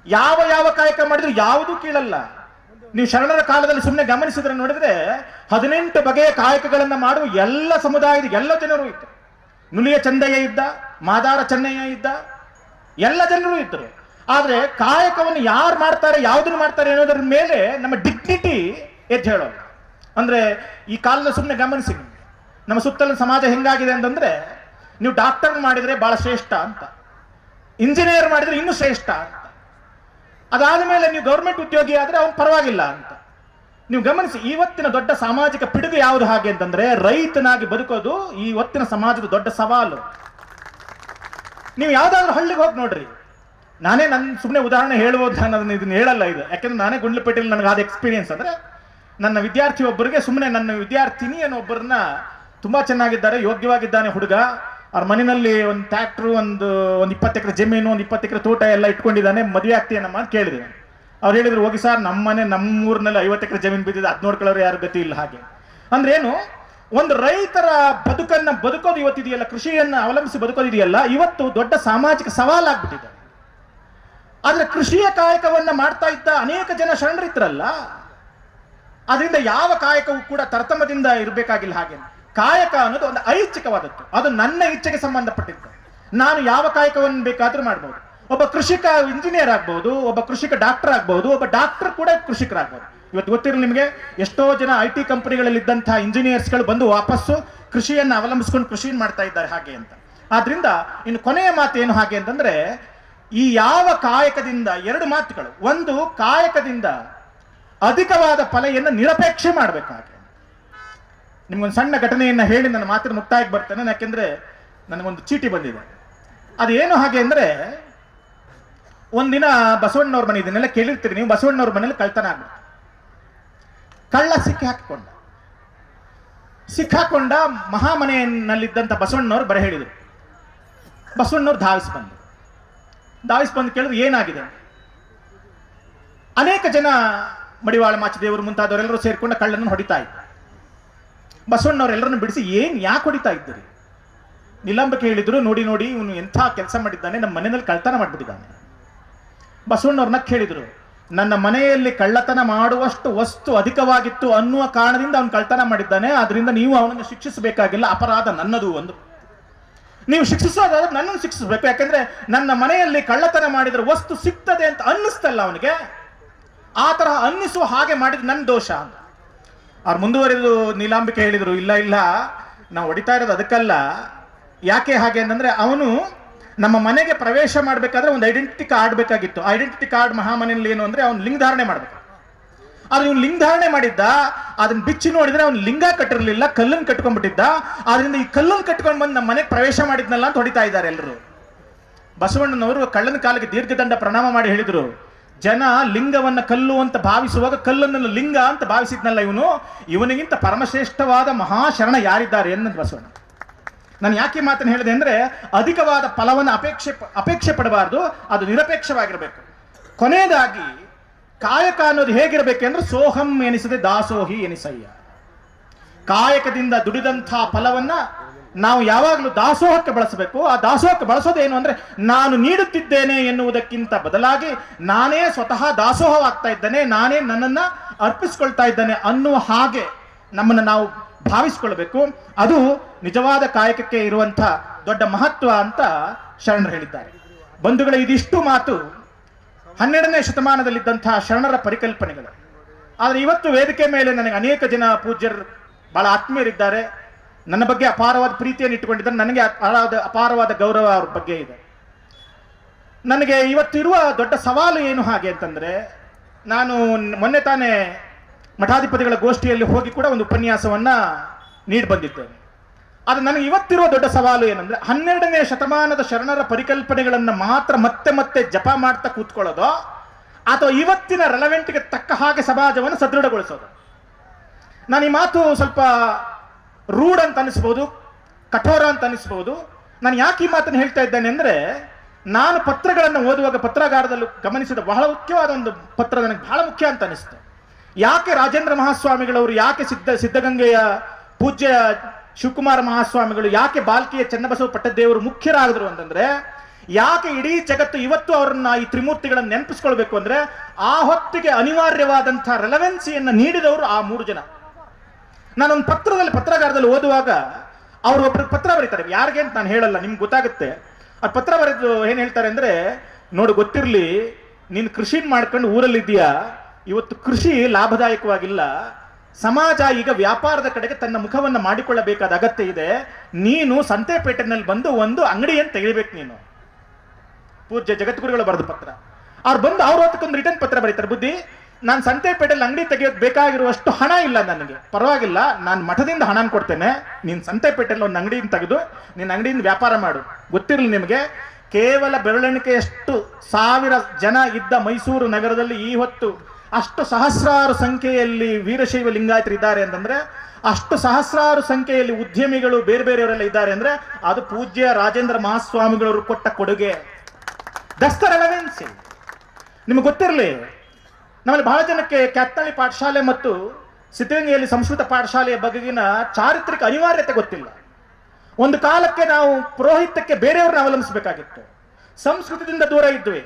ಯಾವ ಯಾವ ಕಾಯಕ ಮಾಡಿದ್ರು ಯಾವುದೂ ಕೀಳಲ್ಲ. ನೀವು ಶರಣರ ಕಾಲದಲ್ಲಿ ಸುಮ್ಮನೆ ಗಮನಿಸಿದ್ರೆ ನೋಡಿದ್ರೆ 18 ಬಗೆಯ ಕಾಯಕಗಳನ್ನ ಮಾಡುವ ಎಲ್ಲ ಸಮುದಾಯದ ಎಲ್ಲ ಜನರು ಇದ್ದರು. ನುಲಿಯ ಚಂದಯ್ಯ ಇದ್ದ, ಮಾದಾರ ಚೆನ್ನಯ್ಯ ಇದ್ದ, ಎಲ್ಲ ಜನರು ಇದ್ದರು. ಆದ್ರೆ ಕಾಯಕವನ್ನು ಯಾರು ಮಾಡ್ತಾರೆ, ಯಾವುದನ್ನು ಮಾಡ್ತಾರೆ ಅನ್ನೋದ್ರ ಮೇಲೆ ನಮ್ಮ ಡಿಗ್ನಿಟಿ ಎದ್ದು ಹೇಳೋದು. ಅಂದ್ರೆ ಈ ಕಾಲದ ಸುಮ್ಮನೆ ಗಮನಿಸಿ, ನಮ್ಮ ಸುತ್ತಲಿನ ಸಮಾಜ ಹೆಂಗಾಗಿದೆ ಅಂತಂದ್ರೆ, ನೀವು ಡಾಕ್ಟರ್ ಮಾಡಿದ್ರೆ ಬಹಳ ಶ್ರೇಷ್ಠ ಅಂತ, ಇಂಜಿನಿಯರ್ ಮಾಡಿದ್ರೆ ಇನ್ನೂ ಶ್ರೇಷ್ಠ ಅಂತ, ಅದಾದ ಮೇಲೆ ನೀವು ಗೌರ್ಮೆಂಟ್ ಉದ್ಯೋಗಿ ಆದ್ರೆ ಅವನು ಪರವಾಗಿಲ್ಲ ಅಂತ. ನೀವು ಗಮನಿಸಿ, ಇವತ್ತಿನ ದೊಡ್ಡ ಸಾಮಾಜಿಕ ಪಿಡುಗು ಯಾವುದು ಹಾಗೆ ಅಂತಂದ್ರೆ, ರೈತನಾಗಿ ಬದುಕೋದು ಇವತ್ತಿನ ಸಮಾಜದ ದೊಡ್ಡ ಸವಾಲು. ನೀವು ಯಾವ್ದಾದ್ರು ಹಳ್ಳಿಗೆ ಹೋಗಿ ನೋಡ್ರಿ. ನಾನೇ ನನ್ನ ಸುಮ್ಮನೆ ಉದಾಹರಣೆ ಹೇಳ್ಬೋದು, ನಾನು ಇದನ್ನ ಹೇಳಲ್ಲ ಇದು, ಯಾಕೆಂದ್ರೆ ನಾನೇ ಗುಂಡ್ಲುಪೇಟೆಯಲ್ಲಿ ನನಗೆ ಆದ ಎಕ್ಸ್ಪೀರಿಯನ್ಸ್. ಅಂದ್ರೆ ನನ್ನ ವಿದ್ಯಾರ್ಥಿ ಒಬ್ಬರಿಗೆ ಸುಮ್ಮನೆ ನನ್ನ ವಿದ್ಯಾರ್ಥಿನಿ ಅನ್ನೊಬ್ಬರನ್ನ ತುಂಬಾ ಚೆನ್ನಾಗಿದ್ದಾರೆ, ಯೋಗ್ಯವಾಗಿದ್ದಾನೆ ಹುಡುಗ, ಅವ್ರ ಮನೆಯಲ್ಲಿ ಒಂದು ಟ್ರ್ಯಾಕ್ಟ್ರು, ಒಂದು 20 ಎಕರೆ ಜಮೀನು, ಒಂದು 20 ಎಕರೆ ತೋಟ ಎಲ್ಲ ಇಟ್ಕೊಂಡಿದ್ದಾನೆ, ಮದುವೆ ಆಗ್ತೀಯನಮ್ಮ ಅಂತ ಕೇಳಿದೆ. ಅವ್ರು ಹೇಳಿದ್ರು, ಹೋಗಿ ಸರ್ ನಮ್ಮೂರಿನಲ್ಲಿ 50 ಎಕರೆ ಜಮೀನು ಬಿದ್ದಿದೆ, 10 ನೋಡ್ಕೊಳ್ಳೋರು ಯಾರು ಗತಿ ಇಲ್ಲ. ಹಾಗೆ ಅಂದ್ರೆ ಏನು, ಒಂದು ರೈತರ ಬದುಕನ್ನ ಬದುಕೋದು ಇವತ್ತಿದೆಯಲ್ಲ, ಕೃಷಿಯನ್ನ ಅವಲಂಬಿಸಿ ಬದುಕೋದಿದೆಯಲ್ಲ, ಇವತ್ತು ದೊಡ್ಡ ಸಾಮಾಜಿಕ ಸವಾಲಾಗ್ಬಿಟ್ಟಿದೆ. ಆದ್ರೆ ಕೃಷಿಯ ಕಾಯಕವನ್ನ ಮಾಡ್ತಾ ಇದ್ದ ಅನೇಕ ಜನ ಶರಣರಿದ್ರಲ್ಲ, ಅದರಿಂದ ಯಾವ ಕಾಯಕವೂ ಕೂಡ ತರತಮದಿಂದ ಇರಬೇಕಾಗಿಲ್ಲ. ಹಾಗೆ ಕಾಯಕ ಅನ್ನೋದು ಒಂದು ಐಚ್ಛಿಕವಾದದ್ದು, ಅದು ನನ್ನ ಇಚ್ಛೆಗೆ ಸಂಬಂಧಪಟ್ಟಿದ್ದು. ನಾನು ಯಾವ ಕಾಯಕವನ್ನು ಬೇಕಾದ್ರೂ ಮಾಡ್ಬೋದು. ಒಬ್ಬ ಕೃಷಿಕ ಇಂಜಿನಿಯರ್ ಆಗ್ಬಹುದು, ಒಬ್ಬ ಕೃಷಿಕ ಡಾಕ್ಟರ್ ಆಗ್ಬಹುದು, ಒಬ್ಬ ಡಾಕ್ಟರ್ ಕೂಡ ಕೃಷಿಕರಾಗ್ಬಹುದು. ಇವತ್ತು ಗೊತ್ತಿರಲಿ ನಿಮಗೆ, ಎಷ್ಟೋ ಜನ IT ಕಂಪನಿಗಳಲ್ಲಿ ಇದ್ದಂತಹ ಇಂಜಿನಿಯರ್ಸ್ಗಳು ಬಂದು ವಾಪಸ್ಸು ಕೃಷಿಯನ್ನು ಅವಲಂಬಿಸ್ಕೊಂಡು ಕೃಷಿಯನ್ನು ಮಾಡ್ತಾ ಇದ್ದಾರೆ ಹಾಗೆ ಅಂತ. ಆದ್ರಿಂದ ಇನ್ನು ಕೊನೆಯ ಮಾತು ಏನು ಹಾಗೆ ಅಂತಂದ್ರೆ, ಈ ಯಾವ ಕಾಯಕದಿಂದ 2 ಮಾತುಗಳು. ಒಂದು, ಕಾಯಕದಿಂದ ಅಧಿಕವಾದ ಫಲೆಯನ್ನು ನಿರಪೇಕ್ಷೆ ಮಾಡಬೇಕಾಗೆ. ನಿಮ್ಗೊಂದು ಸಣ್ಣ ಘಟನೆಯನ್ನ ಹೇಳಿ ನನ್ನ ಮಾತಿನ ಮುಕ್ತಾಯಕ್ಕೆ ಬರ್ತೇನೆ, ಯಾಕೆಂದ್ರೆ ನನಗೊಂದು ಚೀಟಿ ಬಂದಿದೆ. ಅದೇನು ಹಾಗೆ ಅಂದ್ರೆ, ಒಂದಿನ ಬಸವಣ್ಣವ್ರ ಮನೆ, ಇದನ್ನೆಲ್ಲ ಕೇಳಿರ್ತೀರಿ ನೀವು, ಬಸವಣ್ಣವ್ರ ಮನೇಲಿ ಕಳ್ತನ ಆಗ್ಬಿಟ್ಟು ಕಳ್ಳ ಸಿಕ್ಕಾಕೊಂಡ ಮಹಾಮನೆಯಲ್ಲಿದ್ದಂಥ ಬಸವಣ್ಣವ್ರು ಬರ ಹೇಳಿದರು. ಬಸವಣ್ಣವ್ರು ಧಾವಿಸಿ ಬಂದು ಕೇಳಿದ್ರು ಏನಾಗಿದೆ. ಅನೇಕ ಜನ ಮಡಿವಾಳ ಮಾಚಿದೇವರು ಮುಂತಾದವರೆಲ್ಲರೂ ಸೇರ್ಕೊಂಡು ಕಳ್ಳನ್ನು ಹೊಡಿತಾ ಇದ್ರು. ಬಸವಣ್ಣವರೆಲ್ಲರನ್ನು ಬಿಡಿಸಿ ಯಾಕೆ ಹೊಡಿತಾ ಇದ್ದೀರಿ? ನಿಲಂಬಿಕೆ ಹೇಳಿದ್ರು, ನೋಡಿ ಇವನು ಎಂಥ ಕೆಲಸ ಮಾಡಿದ್ದಾನೆ, ನಮ್ಮ ಮನೆಯಲ್ಲಿ ಕಳ್ಳತನ ಮಾಡಿಬಿಟ್ಟಿದ್ದಾನೆ. ಬಸವಣ್ಣವ್ರನ್ನ ಹೇಳಿದ್ರು, ನನ್ನ ಮನೆಯಲ್ಲಿ ಕಳ್ಳತನ ಮಾಡುವಷ್ಟು ವಸ್ತು ಅಧಿಕವಾಗಿತ್ತು ಅನ್ನುವ ಕಾರಣದಿಂದ ಅವನು ಕಳ್ಳತನ ಮಾಡಿದ್ದಾನೆ, ಆದ್ರಿಂದ ನೀವು ಅವನನ್ನು ಶಿಕ್ಷಿಸಬೇಕಾಗಿಲ್ಲ, ಅಪರಾಧ ನನ್ನದು. ಒಂದು, ನೀವು ಶಿಕ್ಷಿಸೋದಾದ್ರೆ ನನ್ನನ್ನು ಶಿಕ್ಷಿಸಬೇಕು, ಯಾಕಂದ್ರೆ ನನ್ನ ಮನೆಯಲ್ಲಿ ಕಳ್ಳತನ ಮಾಡಿದ್ರೆ ವಸ್ತು ಸಿಗ್ತದೆ ಅಂತ ಅನ್ನಿಸ್ತಲ್ಲ ಅವನಿಗೆ, ಆ ತರಹ ಅನ್ನಿಸುವ ಹಾಗೆ ಮಾಡಿದ್ರೆ ನನ್ನ ದೋಷ ಅಂತ. ಅವ್ರು ಮುಂದುವರೆದು ನೀಲಾಂಬಿಕೆ ಹೇಳಿದ್ರು, ಇಲ್ಲ ನಾವು ಹೊಡಿತಾ ಇರೋದು ಅದಕ್ಕಲ್ಲ. ಯಾಕೆ ಹಾಗೆ ಅಂತಂದ್ರೆ, ಅವನು ನಮ್ಮ ಮನೆಗೆ ಪ್ರವೇಶ ಮಾಡಬೇಕಾದ್ರೆ ಒಂದು ಐಡೆಂಟಿಟಿ ಕಾರ್ಡ್ ಬೇಕಾಗಿತ್ತು. ಐಡೆಂಟಿಟಿ ಕಾರ್ಡ್ ಮಹಾಮನೆಯಲ್ಲಿ ಏನು ಅಂದ್ರೆ, ಅವ್ನು ಲಿಂಗ ಧಾರಣೆ ಮಾಡಬೇಕು. ಆದ್ರೆ ಇವನು ಲಿಂಗ ಧಾರಣೆ ಮಾಡಿದ್ದ, ಅದನ್ನ ಬಿಚ್ಚಿ ನೋಡಿದ್ರೆ ಅವ್ನು ಲಿಂಗ ಕಟ್ಟಿರ್ಲಿಲ್ಲ, ಕಲ್ಲನ್ನು ಕಟ್ಕೊಂಡ್ಬಿಟ್ಟಿದ್ದ. ಆದ್ರಿಂದ ಈ ಕಲ್ಲನ್ನು ಕಟ್ಕೊಂಡು ಬಂದು ನಮ್ಮ ಮನೆಗೆ ಪ್ರವೇಶ ಮಾಡಿದ್ನಲ್ಲ ಅಂತ ಹೊಡಿತಾ ಇದ್ದಾರೆ ಎಲ್ಲರೂ. ಬಸವಣ್ಣನವರು ಕಳ್ಳನ ಕಾಲಿಗೆ ದೀರ್ಘದಂಡ ಪ್ರಣಾಮ ಮಾಡಿ ಹೇಳಿದ್ರು, ಜನ ಲಿಂಗವನ್ನ ಕಲ್ಲು ಅಂತ ಭಾವಿಸುವಾಗ ಕಲ್ಲನ್ನು ಲಿಂಗ ಅಂತ ಭಾವಿಸಿದ್ನಲ್ಲ ಇವನಿಗಿಂತ ಪರಮಶ್ರೇಷ್ಠವಾದ ಮಹಾಶರಣ ಯಾರಿದ್ದಾರೆ ಎನ್ನದು ಬಸವಣ್ಣ. ನಾನು ಯಾಕೆ ಮಾತನ್ನು ಹೇಳಿದೆ ಅಂದ್ರೆ, ಅಧಿಕವಾದ ಫಲವನ್ನು ಅಪೇಕ್ಷೆ ಪಡಬಾರ್ದು, ಅದು ನಿರಪೇಕ್ಷವಾಗಿರಬೇಕು. ಕೊನೆಯದಾಗಿ ಕಾಯಕ ಅನ್ನೋದು ಹೇಗಿರಬೇಕೆಂದ್ರೆ, ಸೋಹಂ ಎನಿಸದೆ ದಾಸೋಹಿ ಎನಿಸಯ್ಯ. ಕಾಯಕದಿಂದ ದುಡಿದಂಥ ಫಲವನ್ನ ನಾವು ಯಾವಾಗಲೂ ದಾಸೋಹಕ್ಕೆ ಬಳಸಬೇಕು. ಆ ದಾಸೋಹಕ್ಕೆ ಬಳಸೋದೇನು ಅಂದ್ರೆ, ನಾನು ನೀಡುತ್ತಿದ್ದೇನೆ ಎನ್ನುವುದಕ್ಕಿಂತ ಬದಲಾಗಿ ನಾನೇ ಸ್ವತಃ ದಾಸೋಹವಾಗ್ತಾ ಇದ್ದೇನೆ, ನಾನೇ ನನ್ನನ್ನ ಅರ್ಪಿಸ್ಕೊಳ್ತಾ ಇದ್ದೇನೆ ಅನ್ನುವ ಹಾಗೆ ನಮ್ಮನ್ನು ನಾವು ಭಾವಿಸ್ಕೊಳ್ಬೇಕು. ಅದು ನಿಜವಾದ ಕಾಯಕಕ್ಕೆ ಇರುವಂಥ ದೊಡ್ಡ ಮಹತ್ವ ಅಂತ ಶರಣರು ಹೇಳಿದ್ದಾರೆ. ಬಂಧುಗಳೇ, ಇದಿಷ್ಟು ಮಾತು 12ನೇ ಶತಮಾನದಲ್ಲಿದ್ದಂತಹ ಶರಣರ ಪರಿಕಲ್ಪನೆಗಳು. ಆದರೆ ಇವತ್ತು ವೇದಿಕೆ ಮೇಲೆ ನನಗೆ ಅನೇಕ ಜನ ಪೂಜ್ಯರು, ಬಹಳ ಆತ್ಮೀಯರಿದ್ದಾರೆ, ನನ್ನ ಬಗ್ಗೆ ಅಪಾರವಾದ ಪ್ರೀತಿಯನ್ನು ಇಟ್ಟುಕೊಂಡಿದ್ದಾರೆ, ನನಗೆ ಅಪಾರವಾದ ಗೌರವ ಅವ್ರ ಬಗ್ಗೆ ಇದೆ. ನನಗೆ ಇವತ್ತಿರುವ ದೊಡ್ಡ ಸವಾಲು ಏನು ಹಾಗೆ ಅಂತಂದ್ರೆ, ನಾನು ಮೊನ್ನೆ ತಾನೇ ಮಠಾಧಿಪತಿಗಳ ಗೋಷ್ಠಿಯಲ್ಲಿ ಹೋಗಿ ಕೂಡ ಒಂದು ಉಪನ್ಯಾಸವನ್ನ ನೀಡಿ ಬಂದಿದ್ದೇನೆ. ಅದು ನನಗೆ ಇವತ್ತಿರುವ ದೊಡ್ಡ ಸವಾಲು ಏನಂದ್ರೆ 12ನೇ ಶತಮಾನದ ಶರಣರ ಪರಿಕಲ್ಪನೆಗಳನ್ನು ಮಾತ್ರ ಮತ್ತೆ ಮತ್ತೆ ಜಪ ಮಾಡ್ತಾ ಕೂತ್ಕೊಳ್ಳೋದು, ಅಥವಾ ಇವತ್ತಿನ ರೆಲವೆಂಟ್ಗೆ ತಕ್ಕ ಹಾಗೆ ಸಮಾಜವನ್ನು ಸದೃಢಗೊಳಿಸೋದು. ನಾನು ಈ ಮಾತು ಸ್ವಲ್ಪ ರೂಢ್ ಅಂತ ಅನಿಸ್ಬೋದು, ಕಠೋರ ಅಂತ ಅನಿಸ್ಬೋದು. ನಾನು ಯಾಕೆ ಈ ಮಾತನ್ನು ಹೇಳ್ತಾ ಇದ್ದೇನೆ ಅಂದ್ರೆ, ನಾನು ಪತ್ರಗಳನ್ನು ಓದುವಾಗ ಪತ್ರಗಾರದಲ್ಲಿ ಗಮನಿಸಿದ ಬಹಳ ಮುಖ್ಯವಾದ ಒಂದು ಪತ್ರ ನನಗೆ ಬಹಳ ಮುಖ್ಯ ಅಂತ ಅನಿಸ್ತು. ಯಾಕೆ ರಾಜೇಂದ್ರ ಮಹಾಸ್ವಾಮಿಗಳವರು, ಯಾಕೆ ಸಿದ್ಧಗಂಗೆಯ ಪೂಜ್ಯ ಶಿವಕುಮಾರ ಮಹಾಸ್ವಾಮಿಗಳು, ಯಾಕೆ ಬಾಲ್ಕಿಯ ಚನ್ನಬಸವ ಪಟ್ಟದೇವರು ಮುಖ್ಯರಾಗಿದ್ರು ಅಂತಂದ್ರೆ, ಯಾಕೆ ಇಡೀ ಜಗತ್ತು ಇವತ್ತು ಅವರನ್ನ ಈ ತ್ರಿಮೂರ್ತಿಗಳನ್ನು ನೆನಪಿಸ್ಕೊಳ್ಬೇಕು ಅಂದ್ರೆ, ಆ ಹೊತ್ತಿಗೆ ಅನಿವಾರ್ಯವಾದಂತಹ ರೆಲೆವೆನ್ಸಿಯನ್ನು ನೀಡಿದವರು ಆ 3 ಜನ. ನಾನೊಂದು ಪತ್ರಗಾರದಲ್ಲಿ ಓದುವಾಗ ಅವರು ಒಬ್ರು ಪತ್ರ ಬರೀತಾರೆ, ಯಾರಿಗೆ ಅಂತ ನಾನು ಹೇಳಲ್ಲ, ನಿಮ್ಗೆ ಗೊತ್ತಾಗುತ್ತೆ. ಆ ಪತ್ರ ಬರೆದು ಏನ್ ಹೇಳ್ತಾರೆ ಅಂದ್ರೆ, ನೋಡು ಗೊತ್ತಿರ್ಲಿ, ನೀನು ಕೃಷಿ ಮಾಡ್ಕೊಂಡು ಊರಲ್ಲಿದ್ದೀಯಾ, ಇವತ್ತು ಕೃಷಿ ಲಾಭದಾಯಕವಾಗಿಲ್ಲ, ಸಮಾಜ ಈಗ ವ್ಯಾಪಾರದ ಕಡೆಗೆ ತನ್ನ ಮುಖವನ್ನ ಮಾಡಿಕೊಳ್ಳಬೇಕಾದ ಅಗತ್ಯ ಇದೆ, ನೀನು ಸಂತೆಪೇಟೆನಲ್ಲಿ ಬಂದು ಒಂದು ಅಂಗಡಿಯನ್ನು ತೆಗಿಬೇಕು ನೀನು. ಪೂಜ್ಯ ಜಗದ್ಗುರುಗಳು ಬರೆದ ಪತ್ರ. ಅವ್ರು ಬಂದು ಅವ್ರ ಹೊತ್ತಕ್ಕೊಂದು ರಿಟರ್ನ್ ಪತ್ರ ಬರೀತಾರೆ, ಬುದ್ಧಿ ನಾನು ಸಂತೆಪೇಟೆಯಲ್ಲಿ ಅಂಗಡಿ ತೆಗೆಯೋದು ಬೇಕಾಗಿರುವಷ್ಟು ಹಣ ಇಲ್ಲ ನನಗೆ, ಪರವಾಗಿಲ್ಲ ನಾನು ಮಠದಿಂದ ಹಣ ಕೊಡ್ತೇನೆ, ನೀನು ಸಂತೆಪೇಟೆಯಲ್ಲಿ ಒಂದು ಅಂಗಡಿಯನ್ನು ತೆಗೆದು ನಿನ್ನ ಅಂಗಡಿಯಿಂದ ವ್ಯಾಪಾರ ಮಾಡು. ಗೊತ್ತಿರಲಿ ನಿಮಗೆ, ಕೇವಲ ಬೆರಳೆಣಿಕೆಯಷ್ಟು 1000 ಜನ ಇದ್ದ ಮೈಸೂರು ನಗರದಲ್ಲಿ ಈ ಹೊತ್ತು ಅಷ್ಟು ಸಹಸ್ರಾರು ಸಂಖ್ಯೆಯಲ್ಲಿ ವೀರಶೈವ ಲಿಂಗಾಯತರು ಇದ್ದಾರೆ ಅಂತಂದ್ರೆ, ಅಷ್ಟು ಸಹಸ್ರಾರು ಸಂಖ್ಯೆಯಲ್ಲಿ ಉದ್ಯಮಿಗಳು ಬೇರೆ ಬೇರೆಯವರೆಲ್ಲ ಇದ್ದಾರೆ ಅಂದ್ರೆ, ಅದು ಪೂಜ್ಯ ರಾಜೇಂದ್ರ ಮಹಾಸ್ವಾಮಿಗಳವರು ಕೊಟ್ಟ ಕೊಡುಗೆ. That's the relevancy. ನಿಮಗೆ ಗೊತ್ತಿರಲಿ, ನಮ್ಮಲ್ಲಿ ಬಹಳ ಜನಕ್ಕೆ ಕ್ಯಾತ್ನಳ್ಳಿ ಪಾಠಶಾಲೆ ಮತ್ತು ಸಿದ್ಧಗಂಗೆಯಲ್ಲಿ ಸಂಸ್ಕೃತ ಪಾಠಶಾಲೆಯ ಬಗೆಗಿನ ಚಾರಿತ್ರಿಕ ಅನಿವಾರ್ಯತೆ ಗೊತ್ತಿಲ್ಲ. ಒಂದು ಕಾಲಕ್ಕೆ ನಾವು ಪುರೋಹಿತ್ಯಕ್ಕೆ ಬೇರೆಯವ್ರನ್ನ ಅವಲಂಬಿಸಬೇಕಾಗಿತ್ತು, ಸಂಸ್ಕೃತದಿಂದ ದೂರ ಇದ್ವಿ.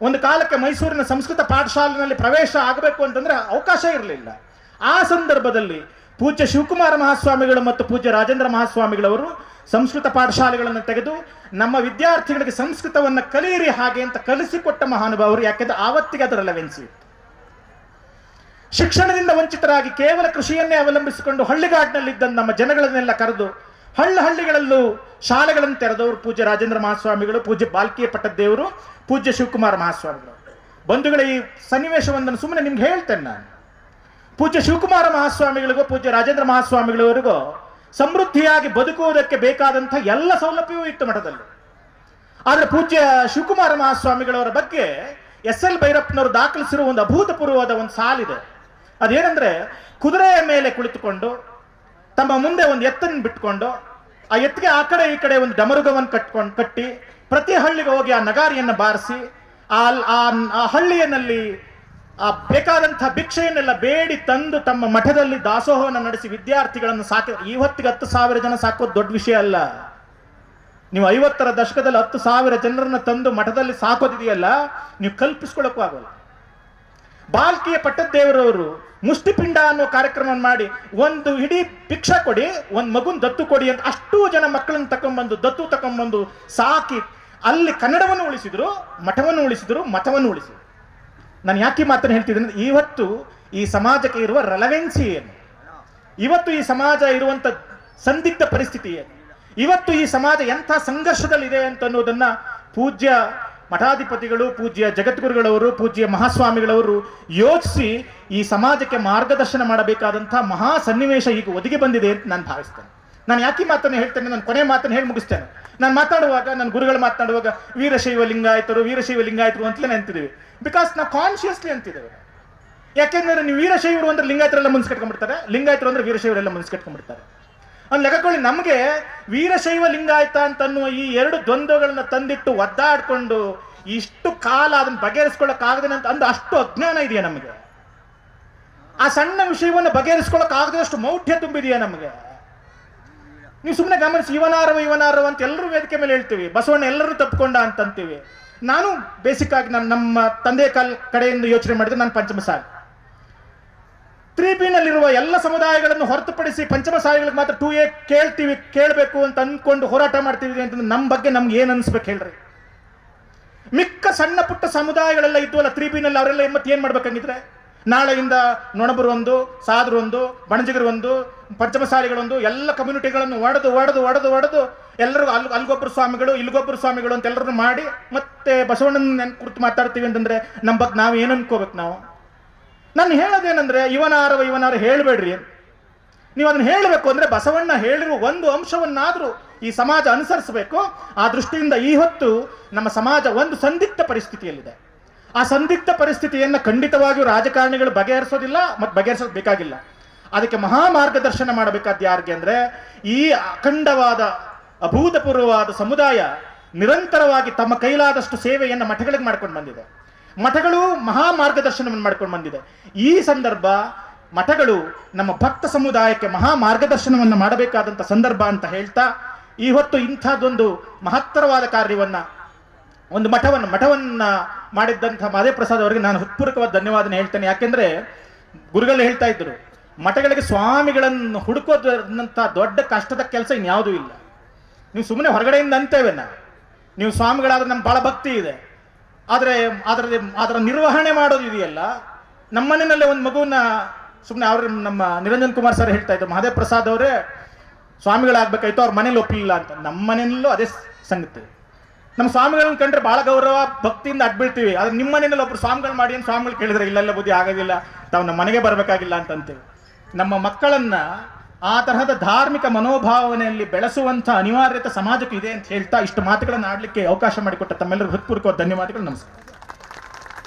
ಒಂದು ಕಾಲಕ್ಕೆ ಮೈಸೂರಿನ ಸಂಸ್ಕೃತ ಪಾಠಶಾಲೆಯಲ್ಲಿ ಪ್ರವೇಶ ಆಗಬೇಕು ಅಂತಂದ್ರೆ ಅವಕಾಶ ಇರಲಿಲ್ಲ. ಆ ಸಂದರ್ಭದಲ್ಲಿ ಪೂಜ್ಯ ಶಿವಕುಮಾರ ಮಹಾಸ್ವಾಮಿಗಳು ಮತ್ತು ಪೂಜ್ಯ ರಾಜೇಂದ್ರ ಮಹಾಸ್ವಾಮಿಗಳವರು ಸಂಸ್ಕೃತ ಪಾಠಶಾಲೆಗಳನ್ನು ತೆಗೆದು ನಮ್ಮ ವಿದ್ಯಾರ್ಥಿಗಳಿಗೆ ಸಂಸ್ಕೃತವನ್ನು ಕಲಿಯಿರಿ ಹಾಗೆ ಅಂತ ಕಲಿಸಿಕೊಟ್ಟ ಮಹಾನುಭಾವರು. ಯಾಕೆಂದ್ರೆ ಆವತ್ತಿಗೆ ಅದರ ರೆಲೆವೆನ್ಸಿ ಇತ್ತು. ಶಿಕ್ಷಣದಿಂದ ವಂಚಿತರಾಗಿ ಕೇವಲ ಕೃಷಿಯನ್ನೇ ಅವಲಂಬಿಸಿಕೊಂಡು ಹಳ್ಳಿಗಾಡಿನಲ್ಲಿದ್ದ ನಮ್ಮ ಜನಗಳನ್ನೆಲ್ಲ ಕರೆದು ಹಳ್ಳಿಗಳಲ್ಲೂ ಶಾಲೆಗಳನ್ನು ತೆರೆದವರು ಪೂಜ್ಯ ರಾಜೇಂದ್ರ ಮಹಾಸ್ವಾಮಿಗಳು, ಪೂಜ್ಯ ಬಾಲ್ಕಿಯ ಪಟ್ಟದೇವರು, ಪೂಜ್ಯ ಶಿವಕುಮಾರ ಮಹಾಸ್ವಾಮಿಗಳು. ಬಂಧುಗಳ ಈ ಸನ್ನಿವೇಶವನ್ನು ಸುಮ್ಮನೆ ನಿಮ್ಗೆ ಹೇಳ್ತೇನೆ ನಾನು. ಪೂಜ್ಯ ಶಿವಕುಮಾರ ಮಹಾಸ್ವಾಮಿಗಳಿಗೂ ಪೂಜ್ಯ ರಾಜೇಂದ್ರ ಮಹಾಸ್ವಾಮಿಗಳವರಿಗೂ ಸಮೃದ್ಧಿಯಾಗಿ ಬದುಕುವುದಕ್ಕೆ ಬೇಕಾದಂಥ ಎಲ್ಲ ಸೌಲಭ್ಯವೂ ಇತ್ತು ಮಠದಲ್ಲಿ. ಆದರೆ ಪೂಜ್ಯ ಶಿವಕುಮಾರ ಮಹಾಸ್ವಾಮಿಗಳವರ ಬಗ್ಗೆ SL ಭೈರಪ್ಪನವರು ದಾಖಲಿಸಿರುವ ಒಂದು ಅಭೂತಪೂರ್ವವಾದ ಒಂದು ಸಾಲಿದೆ. ಅದೇನೆಂದ್ರೆ, ಕುದುರೆಯ ಮೇಲೆ ಕುಳಿತುಕೊಂಡು ತಮ್ಮ ಮುಂದೆ ಒಂದು ಎತ್ತನ್ನು ಬಿಟ್ಕೊಂಡು, ಆ ಎತ್ತಿಗೆ ಆ ಕಡೆ ಈ ಕಡೆ ಒಂದು ಡಮರುಗವನ್ನು ಕಟ್ಟಿ ಪ್ರತಿ ಹಳ್ಳಿಗೆ ಹೋಗಿ ಆ ನಗಾರಿಯನ್ನು ಬಾರಿಸಿ ಆ ಹಳ್ಳಿಯಲ್ಲಿ ಆ ಬೇಕಾದಂತಹ ಭಿಕ್ಷೆಯನ್ನೆಲ್ಲ ಬೇಡಿ ತಂದು ತಮ್ಮ ಮಠದಲ್ಲಿ ದಾಸೋಹವನ್ನು ನಡೆಸಿ ವಿದ್ಯಾರ್ಥಿಗಳನ್ನು ಸಾಕಿ. ಈ ಹೊತ್ತಿಗೆ 10,000 ಜನ ಸಾಕೋದು ದೊಡ್ಡ ವಿಷಯ ಅಲ್ಲ. ನೀವು 50ರ ದಶಕದಲ್ಲಿ 10,000 ಜನರನ್ನ ತಂದು ಮಠದಲ್ಲಿ ಸಾಕೋದಿದೆಯಲ್ಲ, ನೀವು ಕಲ್ಪಿಸ್ಕೊಳ್ಳೋಕ್ಕೂ ಆಗೋಲ್ಲ. ಬಾಲ್ಕಿಯ ಪಟ್ಟದೇವರವರು ಮುಷ್ಟಿಪಿಂಡ ಅನ್ನೋ ಕಾರ್ಯಕ್ರಮವನ್ನು ಮಾಡಿ, ಒಂದು ಇಡೀ ಭಿಕ್ಷಾ ಕೊಡಿ, ಒಂದು ಮಗುನ್ ದತ್ತು ಕೊಡಿ ಅಂತ ಅಷ್ಟೂ ಜನ ಮಕ್ಕಳನ್ನು ತಕೊಂಡ್ಬಂದು ಸಾಕಿ ಅಲ್ಲಿ ಕನ್ನಡವನ್ನು ಉಳಿಸಿದ್ರು, ಮಠವನ್ನು ಉಳಿಸಿದ್ರು, ಮಠವನ್ನು ಉಳಿಸಿದ್ರು. ನಾನು ಯಾಕೆ ಮಾತನ್ನು ಹೇಳ್ತಿದ್ದೀನಿ, ಇವತ್ತು ಈ ಸಮಾಜಕ್ಕೆ ಇರುವ ರೆಲೆವೆನ್ಸಿ ಏನು, ಇವತ್ತು ಈ ಸಮಾಜ ಇರುವಂತ ಸಂದಿಗ್ಧ ಪರಿಸ್ಥಿತಿ ಏನು, ಇವತ್ತು ಈ ಸಮಾಜ ಎಂಥ ಸಂಘರ್ಷದಲ್ಲಿದೆ ಅಂತ ಅನ್ನೋದನ್ನ ಪೂಜ್ಯ ಮಠಾಧಿಪತಿಗಳು, ಪೂಜ್ಯ ಜಗದ್ಗುರುಗಳವರು, ಪೂಜ್ಯ ಮಹಾಸ್ವಾಮಿಗಳವರು ಯೋಚಿಸಿ ಈ ಸಮಾಜಕ್ಕೆ ಮಾರ್ಗದರ್ಶನ ಮಾಡಬೇಕಾದಂತಹ ಮಹಾ ಸನ್ನಿವೇಶ ಈಗ ಒದಗಿ ಬಂದಿದೆ ಅಂತ ನಾನು ಭಾವಿಸ್ತೇನೆ. ನಾನು ಯಾಕೆ ಮಾತನ್ನು ಹೇಳ್ತೇನೆ, ನಾನು ಕೊನೆ ಮಾತನ್ನು ಹೇಳಿ ಮುಗಿಸ್ತೇನೆ. ನಾನು ಮಾತಾಡುವಾಗ, ನನ್ನ ಗುರುಗಳು ಮಾತನಾಡುವಾಗ ವೀರಶೈವ ಲಿಂಗಾಯತರು ಅಂತಲೇ ಅಂತಿದ್ದೀವಿ. ಬಿಕಾಸ್ ನಾವು ಕಾನ್ಶಿಯಸ್ಲಿ ಅಂತಿದ್ದೇವೆ. ಯಾಕೆಂದ್ರೆ ನೀವು ವೀರಶೈವರು ಅಂದ್ರೆ ಲಿಂಗಾಯತರೆಲ್ಲ ಮುನ್ಸ್ಕಟ್ಕೊಂಡ್ಬಿಡ್ತಾರೆ, ಲಿಂಗಾಯತರು ಅಂದ್ರೆ ವೀರಶೈವರೆಲ್ಲ ಮುನ್ಸ್ಕಟ್ಕೊಂಡ್ಬಿಡ್ತಾರೆ. ಅಲ್ಲಿ ಲೆಕ್ಕಕೊಳ್ಳಿ, ನಮಗೆ ವೀರಶೈವ ಲಿಂಗಾಯತ ಅಂತನ್ನುವ ಈ 2 ದ್ವಂದ್ವಗಳನ್ನ ತಂದಿಟ್ಟು ಒದ್ದಾಡ್ಕೊಂಡು ಇಷ್ಟು ಕಾಲ ಅದನ್ನು ಬಗೆಹರಿಸ್ಕೊಳ್ಳಕ್ ಆಗದೇನೆ ಅಂತ ಅಂದು ಅಷ್ಟು ಅಜ್ಞಾನ ಇದೆಯಾ ನಮಗೆ? ಆ ಸಣ್ಣ ವಿಷಯವನ್ನು ಬಗೆಹರಿಸ್ಕೊಳ್ಳಕ್ ಆಗದಷ್ಟು ಮೌಢ್ಯ ತುಂಬಿದೆಯಾ ನಮಗೆ? ನೀವು ಸುಮ್ಮನೆ ಗಮನಿಸಿ, ಇವನಾರವ ಅಂತ ಎಲ್ಲರೂ ವೇದಿಕೆ ಮೇಲೆ ಹೇಳ್ತೀವಿ, ಬಸವಣ್ಣ ಎಲ್ಲರೂ ತಪ್ಪಿಕೊಂಡ ಅಂತೀವಿ. ನಾನು ಬೇಸಿಕ್ ಆಗಿ ನಮ್ಮ ತಂದೆ ಕಡೆಯಿಂದ ಯೋಚನೆ ಮಾಡಿದ್ರೆ ನಾನು ಪಂಚಮಸಾಲಿ 3B-ನಲ್ಲಿರುವ ಎಲ್ಲ ಸಮುದಾಯಗಳನ್ನು ಹೊರತುಪಡಿಸಿ ಪಂಚಮಸಾಲಿಗಳಿಗೆ ಮಾತ್ರ 2A ಕೇಳಬೇಕು ಅಂತ ಅನ್ಕೊಂಡು ಹೋರಾಟ ಮಾಡ್ತೀವಿ ಅಂತ ನಮ್ಮ ಬಗ್ಗೆ ನಮ್ಗೆ ಏನ್ ಅನ್ಸ್ಬೇಕು ಹೇಳ್ರಿ? ಮಿಕ್ಕ ಸಣ್ಣ ಪುಟ್ಟ ಸಮುದಾಯಗಳೆಲ್ಲ ಇದ್ವಲ್ಲ 3B-ನಲ್ಲಿ, ಅವರೆಲ್ಲ ಮತ್ತೆ ಏನ್ ಮಾಡ್ಬೇಕಂಗಿದ್ರೆ, ನಾಳೆಯಿಂದ ನೊಣಬರು ಒಂದು, ಸಾದ್ರು ಒಂದು, ಬಣಜಿಗರು ಒಂದು, ಪಂಚಮಸಾಲಿಗಳೊಂದು, ಎಲ್ಲ ಕಮ್ಯುನಿಟಿಗಳನ್ನು ಒಡೆದು ಎಲ್ಲರಿಗೂ ಅಲ್ಗೊಬ್ಬರು ಸ್ವಾಮಿಗಳು ಇಲ್ಗೊಬ್ಬರು ಸ್ವಾಮಿಗಳು ಅಂತ ಎಲ್ಲರೂ ಮಾಡಿ ಮತ್ತೆ ಬಸವಣ್ಣನ ಕುರಿತು ಮಾತಾಡ್ತೀವಿ ಅಂತಂದ್ರೆ ನಮ್ಮ ಬಗ್ಗೆ ನಾವು ಏನು ಅನ್ಕೋಬೇಕು? ನಾವು ನಾನು ಹೇಳೋದೇನಂದ್ರೆ, ಇವನಾರ ಹೇಳ್ಬೇಡ್ರಿ. ನೀವು ಅದನ್ನು ಹೇಳಬೇಕು ಅಂದರೆ ಬಸವಣ್ಣ ಹೇಳಿರುವ ಒಂದು ಅಂಶವನ್ನಾದರೂ ಈ ಸಮಾಜ ಅನುಸರಿಸಬೇಕು. ಆ ದೃಷ್ಟಿಯಿಂದ ಈ ಹೊತ್ತು ನಮ್ಮ ಸಮಾಜ ಒಂದು ಸಂದಿಗ್ಧ ಪರಿಸ್ಥಿತಿಯಲ್ಲಿದೆ. ಆ ಸಂದಿಗ್ಧ ಪರಿಸ್ಥಿತಿಯನ್ನು ಖಂಡಿತವಾಗಿಯೂ ರಾಜಕಾರಣಿಗಳು ಬಗೆಹರಿಸೋದಿಲ್ಲ ಮತ್ತು ಬಗೆಹರಿಸೋದು ಬೇಕಾಗಿಲ್ಲ. ಅದಕ್ಕೆ ಮಹಾ ಮಾರ್ಗದರ್ಶನ ಮಾಡಬೇಕಾದ ಯಾರಿಗೆ ಅಂದರೆ ಈ ಅಖಂಡವಾದ ಅಭೂತಪೂರ್ವವಾದ ಸಮುದಾಯ ನಿರಂತರವಾಗಿ ತಮ್ಮ ಕೈಲಾದಷ್ಟು ಸೇವೆಯನ್ನು ಮಠಗಳಿಗೆ ಮಾಡ್ಕೊಂಡು ಬಂದಿದೆ. ಮಠಗಳು ಮಹಾ ಮಾರ್ಗದರ್ಶನವನ್ನು ಮಾಡ್ಕೊಂಡು ಬಂದಿದೆ. ಈ ಸಂದರ್ಭ ಮಠಗಳು ನಮ್ಮ ಭಕ್ತ ಸಮುದಾಯಕ್ಕೆ ಮಹಾ ಮಾರ್ಗದರ್ಶನವನ್ನು ಮಾಡಬೇಕಾದಂಥ ಸಂದರ್ಭ ಅಂತ ಹೇಳ್ತಾ, ಈ ಹೊತ್ತು ಇಂಥದ್ದೊಂದು ಮಹತ್ತರವಾದ ಕಾರ್ಯವನ್ನ, ಒಂದು ಮಠವನ್ನ ಮಾಡಿದ್ದಂಥ ಮಾದೇವಪ್ರಸಾದ್ ಅವರಿಗೆ ನಾನು ಹೃತ್ಪೂರ್ವಕವಾದ ಧನ್ಯವಾದನೆ ಹೇಳ್ತೇನೆ. ಯಾಕೆಂದ್ರೆ ಗುರುಗಳು ಹೇಳ್ತಾ ಇದ್ರು, ಮಠಗಳಿಗೆ ಸ್ವಾಮಿಗಳನ್ನು ಹುಡುಕೋದಂಥ ದೊಡ್ಡ ಕಷ್ಟದ ಕೆಲಸ ಇನ್ಯಾವುದೂ ಇಲ್ಲ. ನೀವು ಸುಮ್ಮನೆ ಹೊರಗಡೆಯಿಂದ ಅಂತೇವೆ ನೀವು ಸ್ವಾಮಿಗಳಾದ್ರೆ ನಮ್ಗೆ ಬಹಳ ಭಕ್ತಿ ಇದೆ, ಆದರೆ ಅದರ ನಿರ್ವಹಣೆ ಮಾಡೋದು ಇದೆಯಲ್ಲ. ನಮ್ಮ ಮನೆಯಲ್ಲೇ ಒಂದು ಮಗುವನ್ನ ಸುಮ್ಮನೆ ಅವ್ರ ನಮ್ಮ ನಿರಂಜನ್ ಕುಮಾರ್ ಸರ್ ಹೇಳ್ತಾ ಇದ್ರು, ಮಾದೇವಪ್ರಸಾದ್ ಅವರೇ ಸ್ವಾಮಿಗಳಾಗಬೇಕಾಯ್ತು, ಅವ್ರ ಮನೇಲಿ ಒಪ್ಪಲಿಲ್ಲ ಅಂತ. ನಮ್ಮ ಮನೆಯಲ್ಲೂ ಅದೇ ಸಂಗತಿ. ನಮ್ಮ ಸ್ವಾಮಿಗಳನ್ನ ಕಂಡ್ರೆ ಬಹಳ ಗೌರವ ಭಕ್ತಿಯಿಂದ ಅಡ್ಬಿಡ್ತೀವಿ. ಆದ್ರೆ ನಿಮ್ಮ ಮನೆಯಲ್ಲಿ ಒಬ್ರು ಸ್ವಾಮಿಗಳು ಮಾಡಿ ಅಂತ ಸ್ವಾಮಿಗಳು ಕೇಳಿದ್ರೆ ಇಲ್ಲೆಲ್ಲ ಬುದ್ಧಿ ಆಗೋದಿಲ್ಲ, ತಾವು ನಮ್ಮ ಮನೆಗೆ ಬರಬೇಕಾಗಿಲ್ಲ ಅಂತಂತೇವೆ. ನಮ್ಮ ಮಕ್ಕಳನ್ನ ಆ ತರಹದ ಧಾರ್ಮಿಕ ಮನೋಭಾವನೆಯಲ್ಲಿ ಬೆಳೆಸುವಂಥ ಅನಿವಾರ್ಯತೆ ಸಮಾಜಕ್ಕೆ ಇದೆ ಅಂತ ಹೇಳ್ತಾ ಇಷ್ಟು ಮಾತುಗಳನ್ನು ಆಡಲಿಕ್ಕೆ ಅವಕಾಶ ಮಾಡಿಕೊಟ್ಟ ತಮ್ಮೆಲ್ಲರಿಗೂ ಹೃತ್ಪೂರ್ವಕ ಧನ್ಯವಾದಗಳು. ನಮಸ್ಕಾರ.